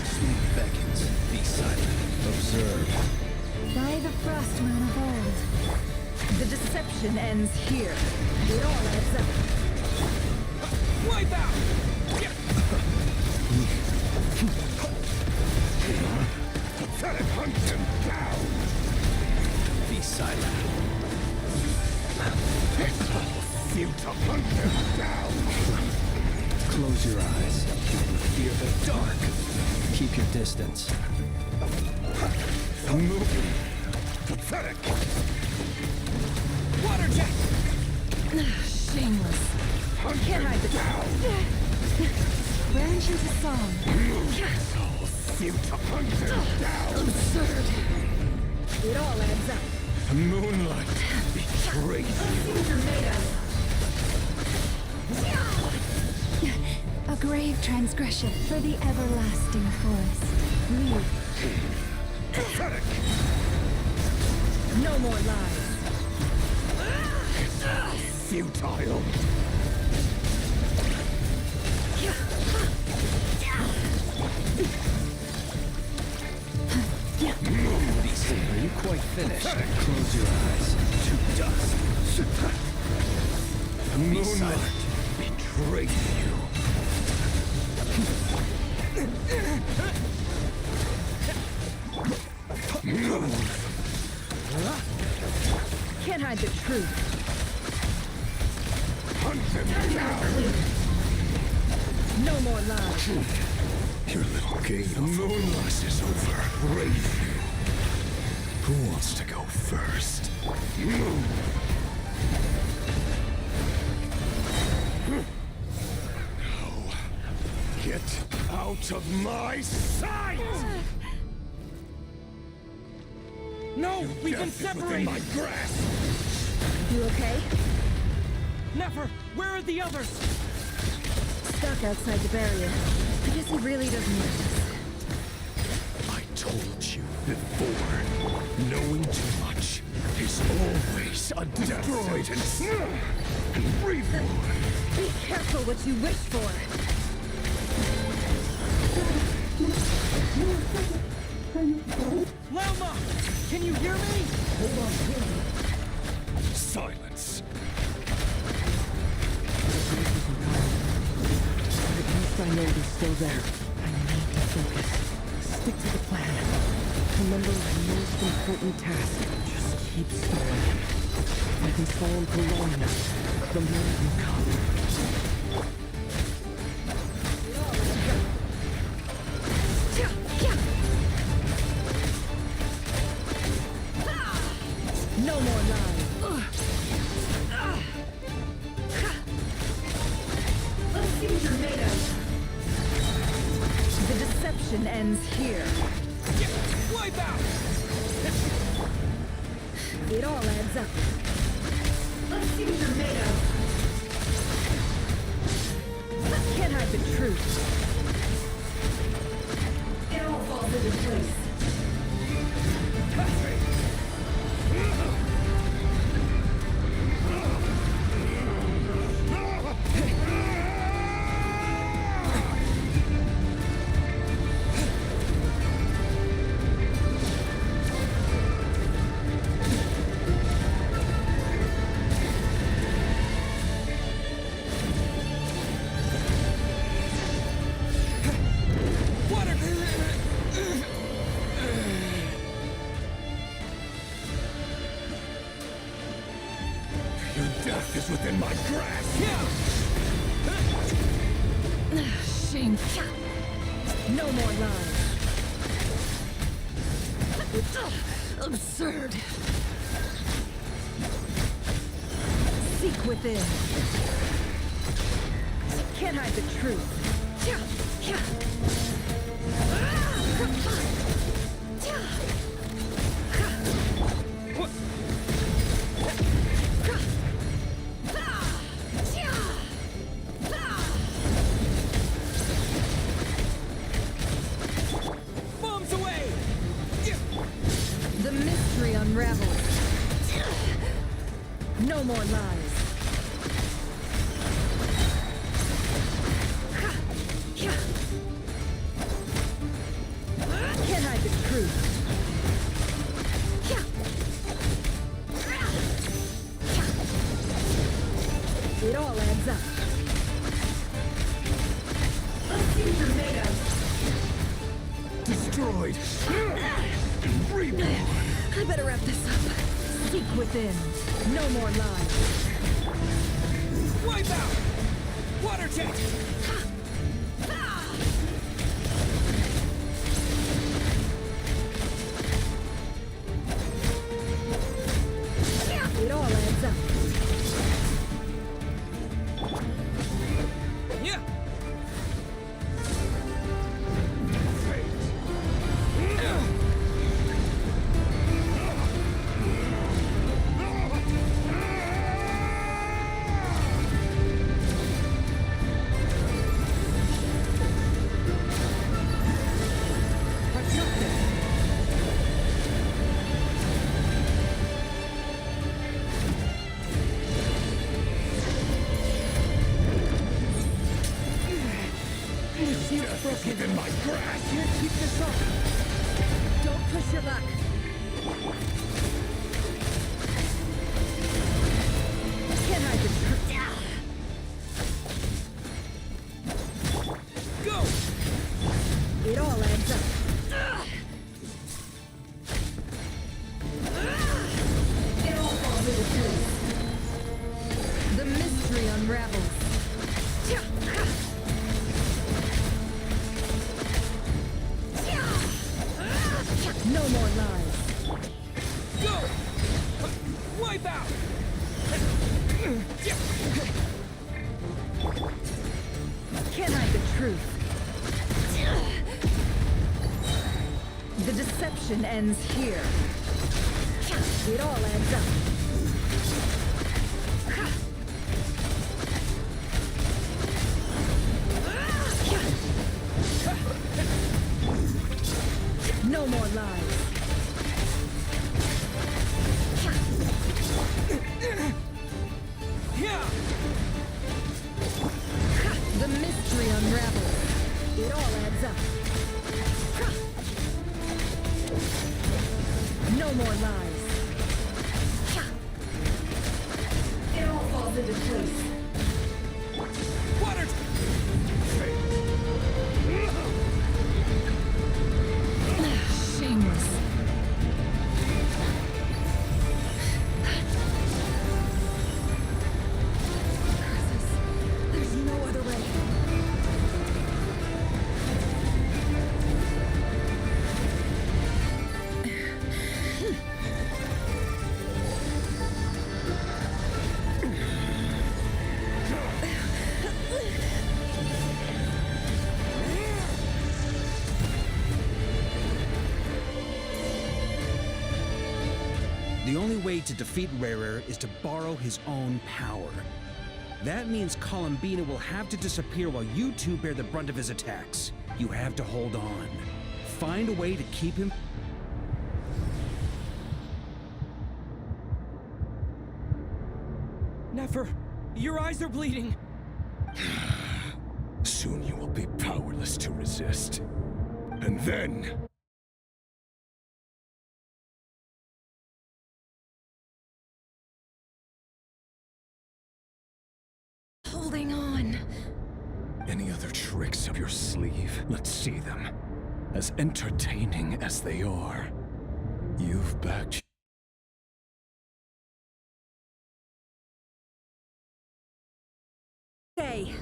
Sleep beckons. Be silent. Observe. By the frost moon of old. The deception ends here. It all adds up. Wipe out! Pathetic, hunt him down! Be silent. You to hunt him down! Close your eyes. Fear the dark. Keep your distance. Moving. Pathetic! Water jet! Shameless. Can't hide the truth. Branch into song. You to hunt him down! Absurd. It all adds up. Moonlight betrayed you. A grave transgression for the everlasting forest. Leave. Pathetic! No more lies. Futile! Are you quite finished? Close your eyes. To dust. Moonlight betrayed you. Can't hide the truth. Hunt him down! No more lies. Your little game of moonlight is over. Brave you. Who wants to go first? No. Get out of my sight! No, we've been Death is within separated! my grasp! You okay? Never! Where are the others? Stuck outside the barrier. I guess he really doesn't notice. I told you before, knowing too much is always a death sentence. And review. Be careful what you wish for. Lelma! Can you hear me? Silence. At least I know he's still there. I need to focus. Stick to the plan. Remember my most important task. Just keep stalling him. If I can stall him for long enough, the moment will come. No more lies. Let's see what you're made of. The deception ends here. Wipe out! It all adds up. Let's see what you're made of. Can't hide the truth. It all falls into place. Your death is within my grasp! Shame. No more lies. Absurd. Seek within. Can't hide the truth. Bombs away! The mystery unravels. No more lies. Can't hide the truth. It all adds up. Let's see what you're made of. Destroyed! Reborn! I better wrap this up. Seek within. No more lies. Wipe out! Water jet! It all adds up. Yeah! Death is within my grasp! Can't keep this up. Don't push your luck. Can't hide the truth. Go! It all adds up. It all falls into place. The mystery unravels. No more lies. Go! Wipe out! Can't hide the truth. The deception ends here. It all adds up. No more lies. Yeah! The mystery unravels. It all adds up. No more lies. It all falls into place. Water! Shameless. only way to defeat Rarer is to borrow his own power. That means Columbina will have to disappear while you two bear the brunt of his attacks. You have to hold on. Find a way to keep him... Nefer, your eyes are bleeding. Soon you will be powerless to resist. And then... Holding on. Any other tricks up your sleeve? Let's see them. As entertaining as they are. You've backed... Stay.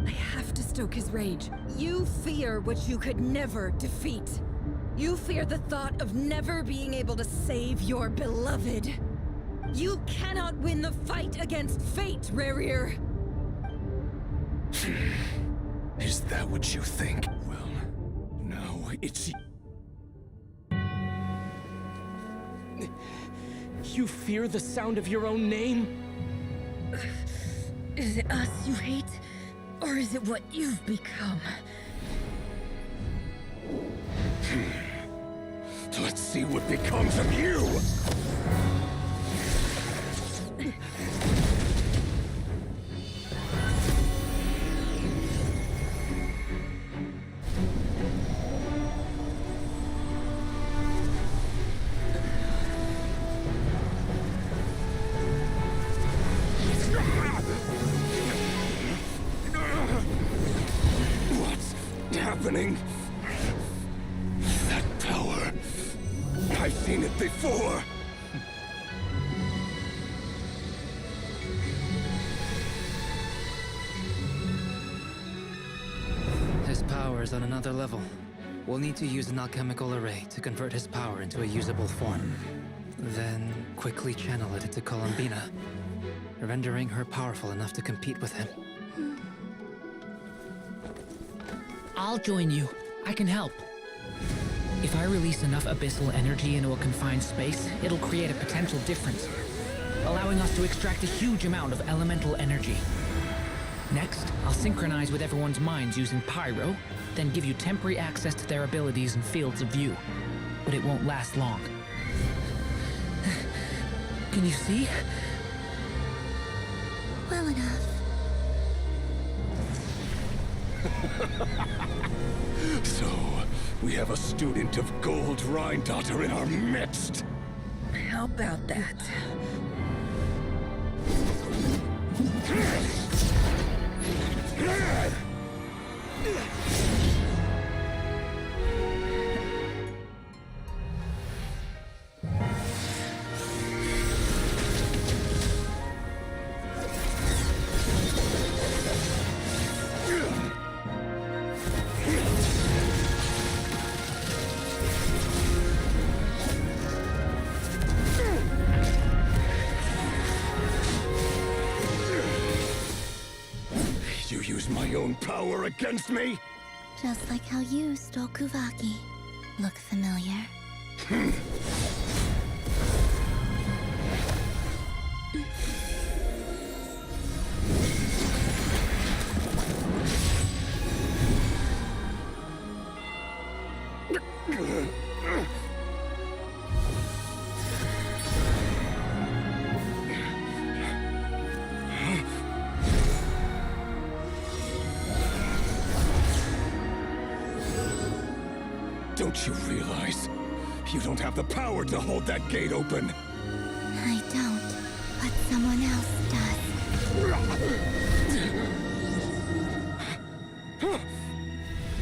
I have to stoke his rage. You fear what you could never defeat. You fear the thought of never being able to save your beloved. You cannot win the fight against fate, Rerir. Is that what you think? Well, now it's... You fear the sound of your own name? Is it us you hate? Or is it what you've become? Let's see what becomes of you! Happening? That power. I've seen it before. His power is on another level. We'll need to use an alchemical array to convert his power into a usable form. Then quickly channel it into Columbina, rendering her powerful enough to compete with him. I'll join you. I can help. If I release enough abyssal energy into a confined space, it'll create a potential difference, allowing us to extract a huge amount of elemental energy. Next, I'll synchronize with everyone's minds using Pyro, then give you temporary access to their abilities and fields of view. But it won't last long. Can you see? Well enough. So, we have a student of Gold Rhine-Daughter in our midst. How about that? You use my own power against me? Just like how you stole Kuvaki. Look familiar? Don't you realize? You don't have the power to hold that gate open. I don't, but someone else does.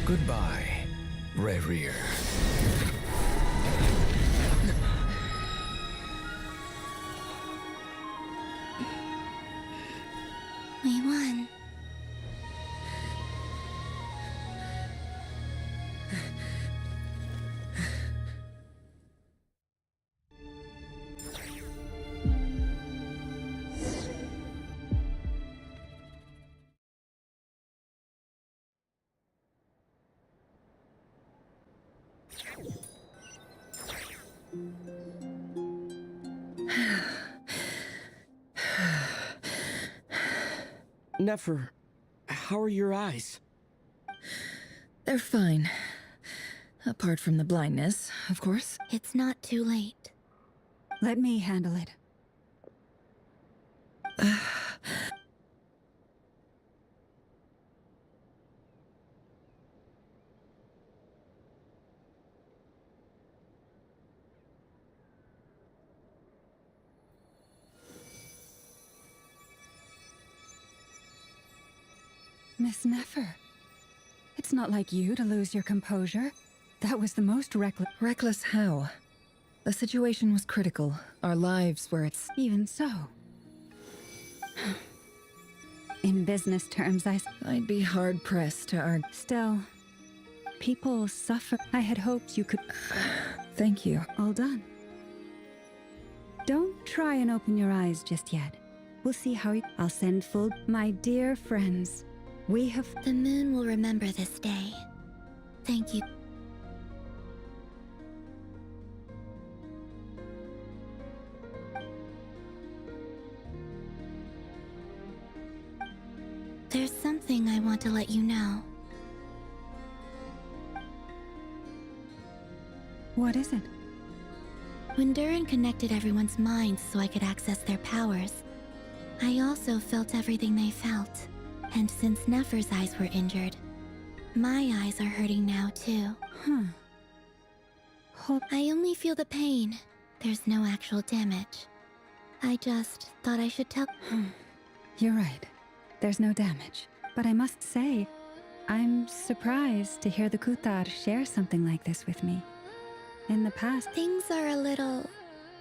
Goodbye, Rerir. We won. Nefer, how are your eyes? They're fine. Apart from the blindness, of course. It's not too late. Let me handle it. Miss Nefer, it's not like you to lose your composure. That was the most reckless. Reckless how? The situation was critical. Our lives were at Even so. In business terms, I'd be hard-pressed to argue. Still, people suffer. I had hoped you could... Thank you. All done. Don't try and open your eyes just yet. We'll see how I'll send full... My dear friends, we have... The moon will remember this day. Thank you. There's something I want to let you know. What is it? When Durin connected everyone's minds so I could access their powers, I also felt everything they felt. And since Nefer's eyes were injured, my eyes are hurting now too. I only feel the pain. There's no actual damage. I just thought I should tell... You're right. There's no damage. But I must say, I'm surprised to hear the Kutar share something like this with me. In the past... Things are a little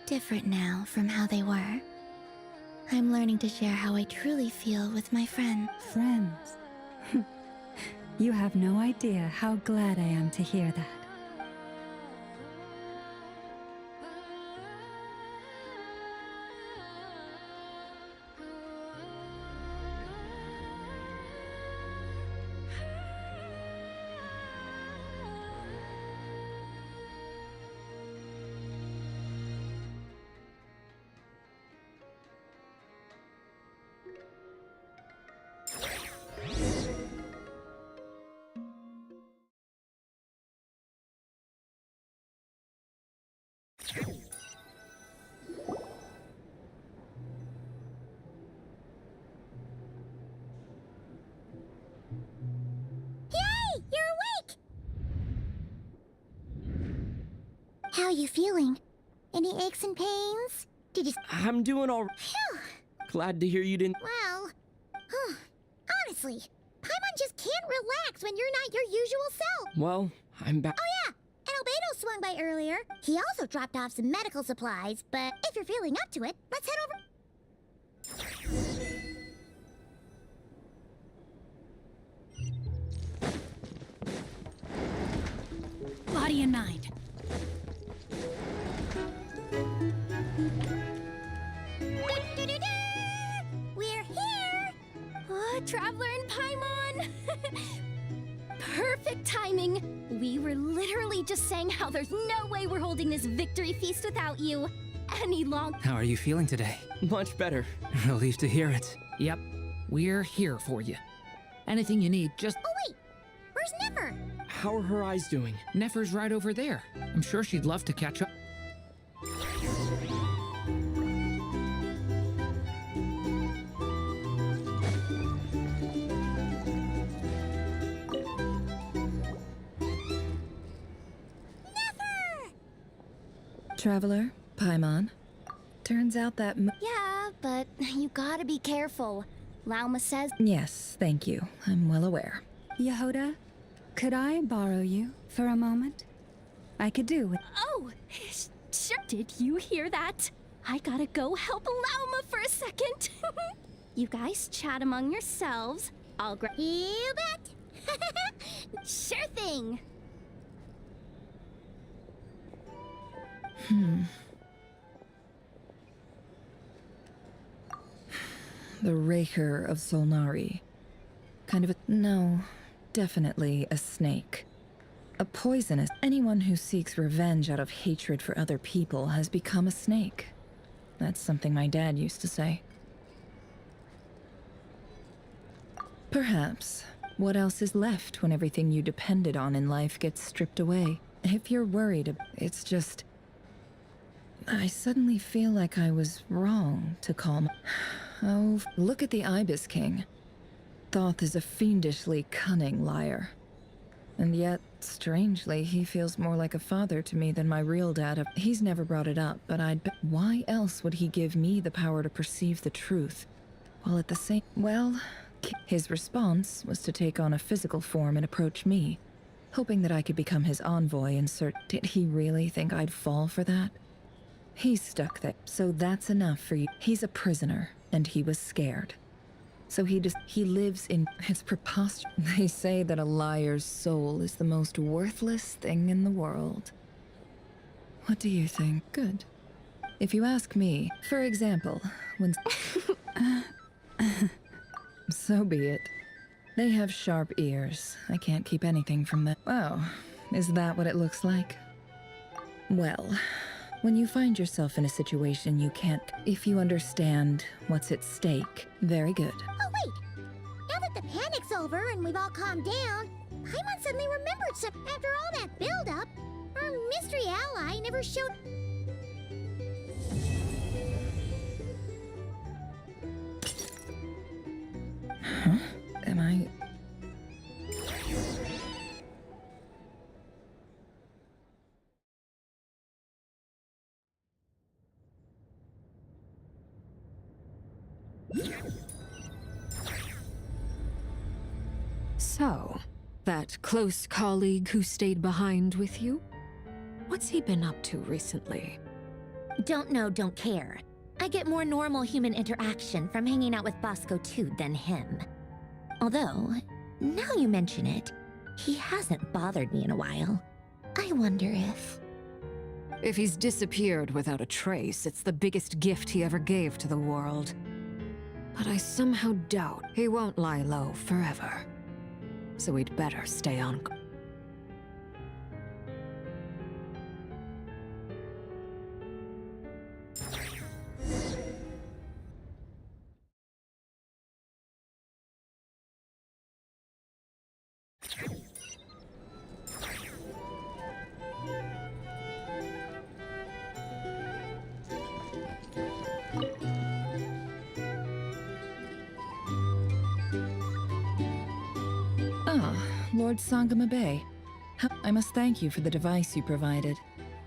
different now from how they were. I'm learning to share how I truly feel with my friend. Friends. You have no idea how glad I am to hear that. How are you feeling? Any aches and pains? Did you... I'm doing all right. Phew. Glad to hear you didn't... Well, honestly, Paimon just can't relax when you're not your usual self. Well, I'm back. Oh yeah, and Albedo swung by earlier. He also dropped off some medical supplies, but if you're feeling up to it, let's head over... Body and mind. We're here! Traveler and Paimon! Perfect timing! We were literally just saying how there's no way we're holding this victory feast without you any longer. How are you feeling today? Much better. Relieved to hear it. Yep, we're here for you. Anything you need, just... Oh wait! Where's Nefer? How are her eyes doing? Nefer's right over there. I'm sure she'd love to catch up. Traveler, Paimon. Turns out that... Yeah, but you gotta be careful. Lauma says... Yes, thank you. I'm well aware. Yehoda, could I borrow you for a moment? I could do with... Oh, sure. Did you hear that? I gotta go help Lauma for a second. You guys chat among yourselves. I'll grab... You bet! Sure thing! The Raker of Solnari. Kind of a... No, definitely a snake. A poisonous... Anyone who seeks revenge out of hatred for other people has become a snake. That's something my dad used to say. Perhaps. What else is left when everything you depended on in life gets stripped away? If you're worried, it's just... I suddenly feel like I was wrong to call my... Oh, look at the Ibis King. Thoth is a fiendishly cunning liar. And yet, strangely, he feels more like a father to me than my real dad. He's never brought it up, but I'd bet... Why else would he give me the power to perceive the truth? While at the same... Well, his response was to take on a physical form and approach me, hoping that I could become his envoy and Did he really think I'd fall for that? He's stuck there, so that's enough for you. He's a prisoner, and he was scared. So he lives in... It's preposterous. They say that a liar's soul is the most worthless thing in the world. What do you think? Good. If you ask me, for example, when... So be it. They have sharp ears. I can't keep anything from them. Oh, is that what it looks like? Well, when you find yourself in a situation you can't... If you understand what's at stake, very good. Oh, wait! Now that the panic's over and we've all calmed down, Paimon suddenly remembered stuff. After all that build-up, our mystery ally never showed... Huh? Am I... So, that close colleague who stayed behind with you? What's he been up to recently? Don't know, don't care. I get more normal human interaction from hanging out with Bosco too than him. Although, now you mention it, he hasn't bothered me in a while. I wonder if... If he's disappeared without a trace, it's the biggest gift he ever gave to the world. But I somehow doubt he won't lie low forever. So we'd better stay on. Lord Sangama Bay. I must thank you for the device you provided.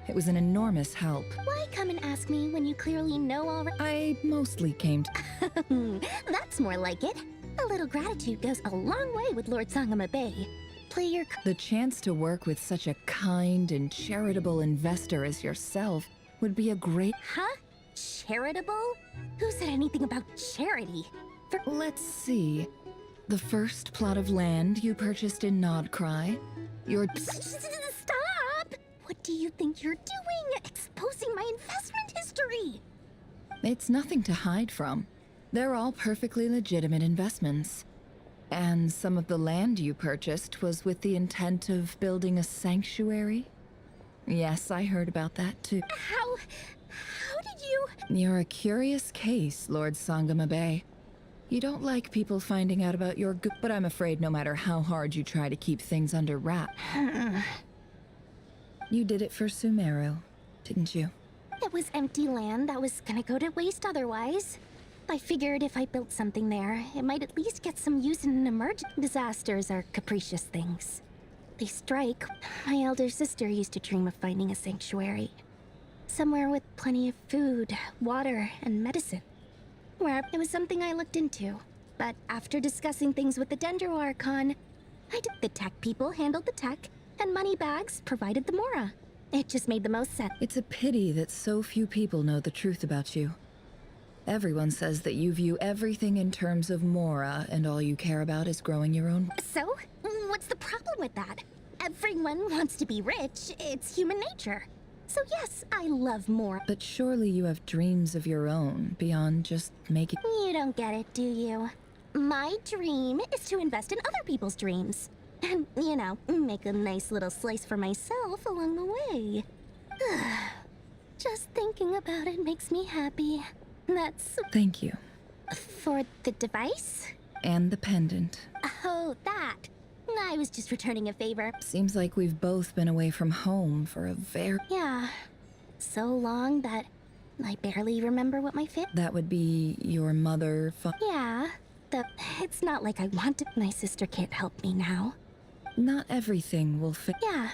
It was an enormous help. Why come and ask me when you clearly know already? I mostly came to... That's more like it. A little gratitude goes a long way with Lord Sangama Bay. Play your... The chance to work with such a kind and charitable investor as yourself would be a great... Huh? Charitable? Who said anything about charity? Let's see. The first plot of land you purchased in Nodcry. Your... Stop! What do you think you're doing? Exposing my investment history! It's nothing to hide from. They're all perfectly legitimate investments. And some of the land you purchased was with the intent of building a sanctuary? Yes, I heard about that too. How did you... You're a curious case, Lord Sangama Bay. You don't like people finding out about your good, but I'm afraid no matter how hard you try to keep things under wraps. You did it for Sumeru, didn't you? It was empty land that was gonna go to waste otherwise. I figured if I built something there, it might at least get some use in an emergency. Disasters are capricious things. They strike. My elder sister used to dream of finding a sanctuary. Somewhere with plenty of food, water, and medicine. Where it was something I looked into. But after discussing things with the Dendro Archon, the tech people handled the tech, and Moneybags provided the Mora. It just made the most sense. It's a pity that so few people know the truth about you. Everyone says that you view everything in terms of Mora, and all you care about is growing your own... So? What's the problem with that? Everyone wants to be rich. It's human nature. So yes, I love Mora. But surely you have dreams of your own, beyond just making... You don't get it, do you? My dream is to invest in other people's dreams. And, you know, make a nice little slice for myself along the way. Just thinking about it makes me happy. That's... Thank you. For the device? And the pendant. Oh, that. I was just returning a favor. Seems like we've both been away from home for a very... Yeah. So long that I barely remember what my That would be your mother... Yeah. It's not like I want to... My sister can't help me now. Not everything will fit. Yeah.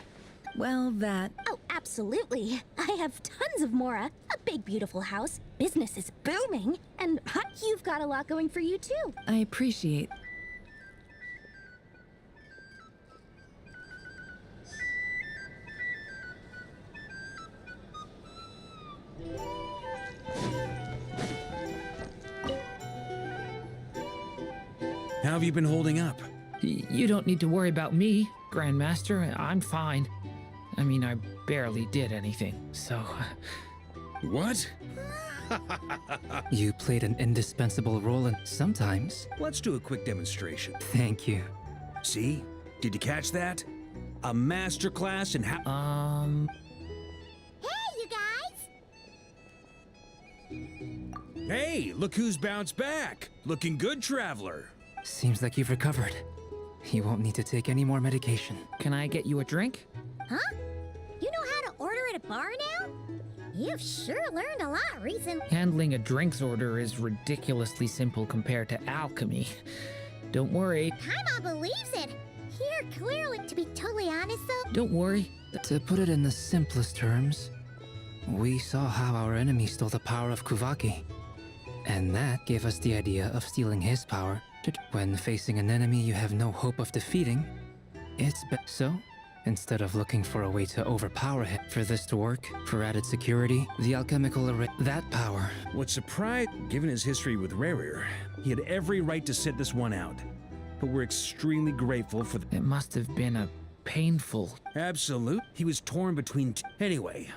Well, that... Oh, absolutely. I have tons of Mora, a big, beautiful house, business is booming, and you've got a lot going for you, too. I appreciate... How have you been holding up? You don't need to worry about me, Grandmaster. I'm fine. I mean, I barely did anything, so... What? You played an indispensable role in... Sometimes. Let's do a quick demonstration. Thank you. See? Did you catch that? A masterclass in how... Hey, you guys! Hey, look who's bounced back. Looking good, Traveler. Seems like you've recovered. You won't need to take any more medication. Can I get you a drink? Huh? You know how to order at a bar now? You've sure learned a lot recently. Handling a drinks order is ridiculously simple compared to alchemy. Don't worry. Paimon believes it. Here, clearly, to be totally honest though... Don't worry. To put it in the simplest terms, we saw how our enemy stole the power of Kuvaki. And that gave us the idea of stealing his power. When facing an enemy you have no hope of defeating, it's so, instead of looking for a way to overpower him, for this to work, for added security, the alchemical array, that power. What's surprised, given his history with Rerir, he had every right to sit this one out. But we're extremely grateful for It must have been a painful... Absolute. He was torn between Anyway.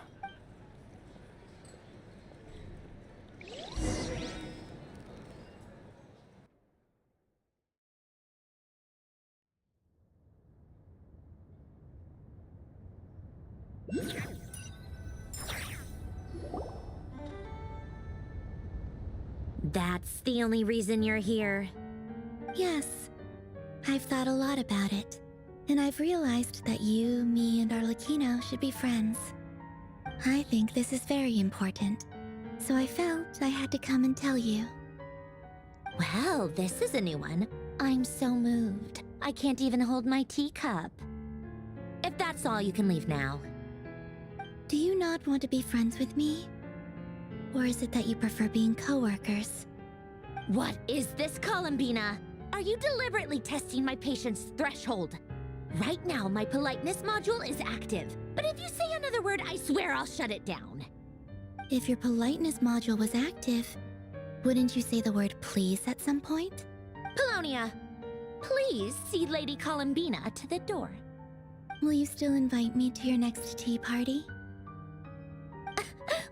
That's the only reason you're here. Yes. I've thought a lot about it. And I've realized that you, me, and Arlecchino should be friends. I think this is very important. So I felt I had to come and tell you. Well, this is a new one. I'm so moved. I can't even hold my teacup. If that's all, you can leave now. Do you not want to be friends with me? Or is it that you prefer being co-workers? What is this, Columbina? Are you deliberately testing my patience threshold? Right now, my politeness module is active. But if you say another word, I swear I'll shut it down. If your politeness module was active, wouldn't you say the word please at some point? Polonia, please see Lady Columbina to the door. Will you still invite me to your next tea party?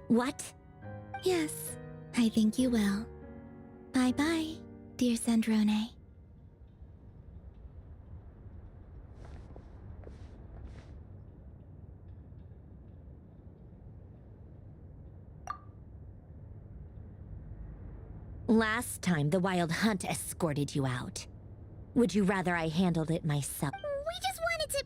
What? Yes, I think you will. Bye-bye, dear Sandrone. Last time, the Wild Hunt escorted you out. Would you rather I handled it myself? We just wanted to,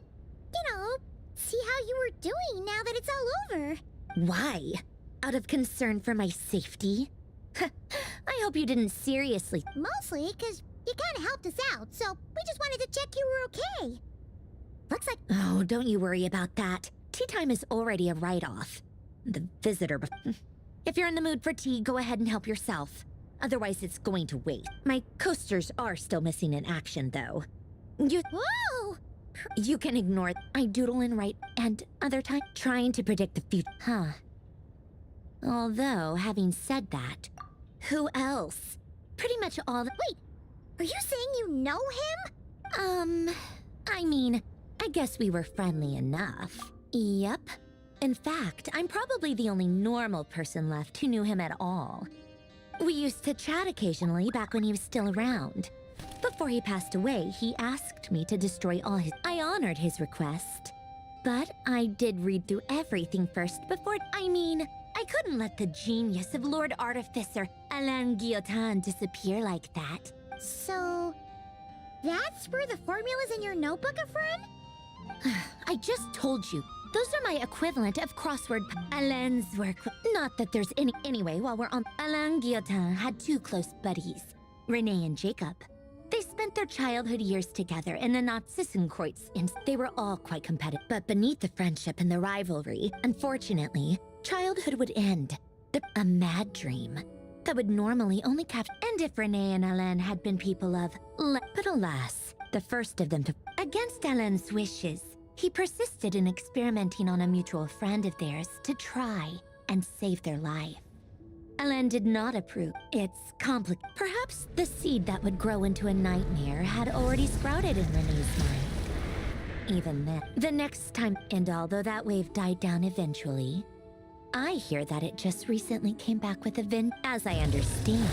see how you were doing now that it's all over. Why? Out of concern for my safety? I hope you didn't seriously... Mostly because you kind of helped us out, so we just wanted to check you were okay. Looks like... Oh, don't you worry about that. Tea time is already a write-off. The visitor... If you're in the mood for tea, go ahead and help yourself. Otherwise, it's going to wait. My coasters are still missing in action, though. Whoa! You can ignore it. I doodle and write, and other time trying to predict the future. Huh. Although, having said that, who else? Pretty much all the... Wait, are you saying you know him? I mean, I guess we were friendly enough. Yep. In fact, I'm probably the only normal person left who knew him at all. We used to chat occasionally back when he was still around. Before he passed away, he asked me to destroy all his... I honored his request. But I did read through everything first before... I couldn't let the genius of Lord Artificer Alain Guillotin disappear like that. So, That's where the formulas in your notebook are from? I just told you. Those are my equivalent of crossword. Alain's work. Not that there's any. Anyway, while we're on. Alain Guillotin had two close buddies, Renee and Jacob. They spent their childhood years together in the Nazissenkreuz, and they were all quite competitive. But beneath the friendship and the rivalry, unfortunately, childhood would end. A mad dream that would normally only capture. And if Renee and Alain had been people of. But alas, the first of them to. Against Alain's wishes, he persisted in experimenting on a mutual friend of theirs to try and save their life. Alain did not approve. It's complicated. Perhaps the seed that would grow into a nightmare had already sprouted in Renee's mind. Even then, the next time, and although that wave died down eventually, I hear that it just recently came back with a vin. As I understand,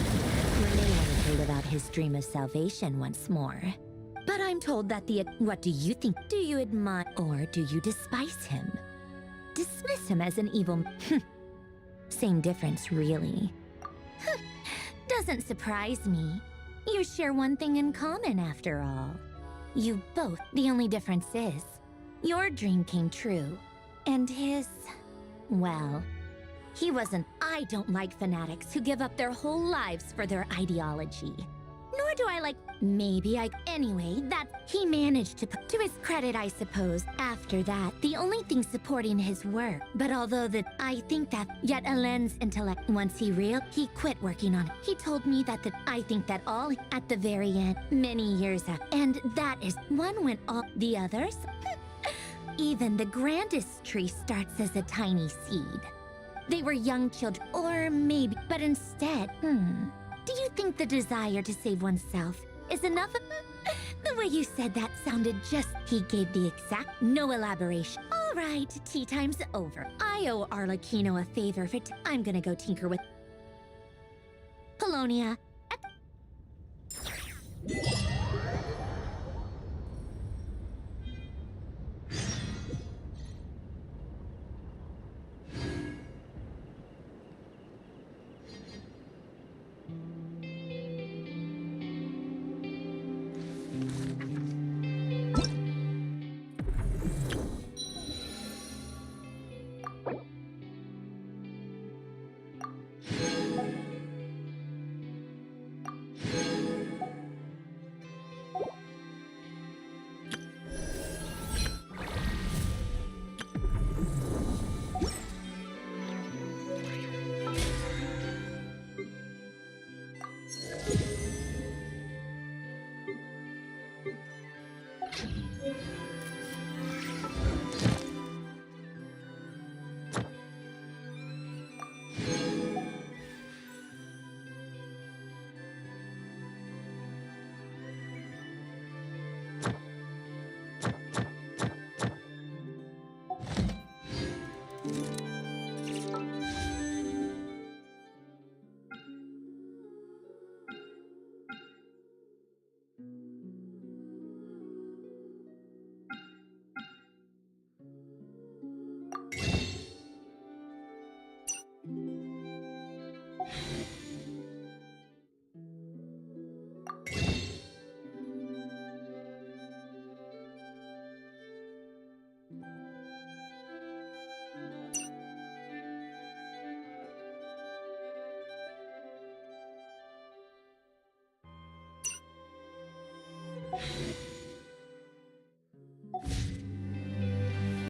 Renee wanted to live out his dream of salvation once more. But I'm told that what do you think? Do you admire or do you despise him? Dismiss him as an evil. Same difference, really. Doesn't surprise me. You share one thing in common, after all. You both. The only difference is, your dream came true, and his, well, he wasn't. I don't like fanatics who give up their whole lives for their ideology. Nor do I like. Anyway, that he managed to put to his credit, I suppose. After that, the only thing supporting his work. But although I think that, yet Alain's intellect, once he quit working on it. He told me that I think that all, at the very end, many years after, and that is, one went all, the others? Even the grandest tree starts as a tiny seed. They were young children, or maybe, but instead, do you think the desire to save oneself is enough? The way you said that sounded just. He gave the exact. No elaboration. All right, tea time's over. I owe Arlecchino a favor for. I'm gonna go tinker with. Polonia.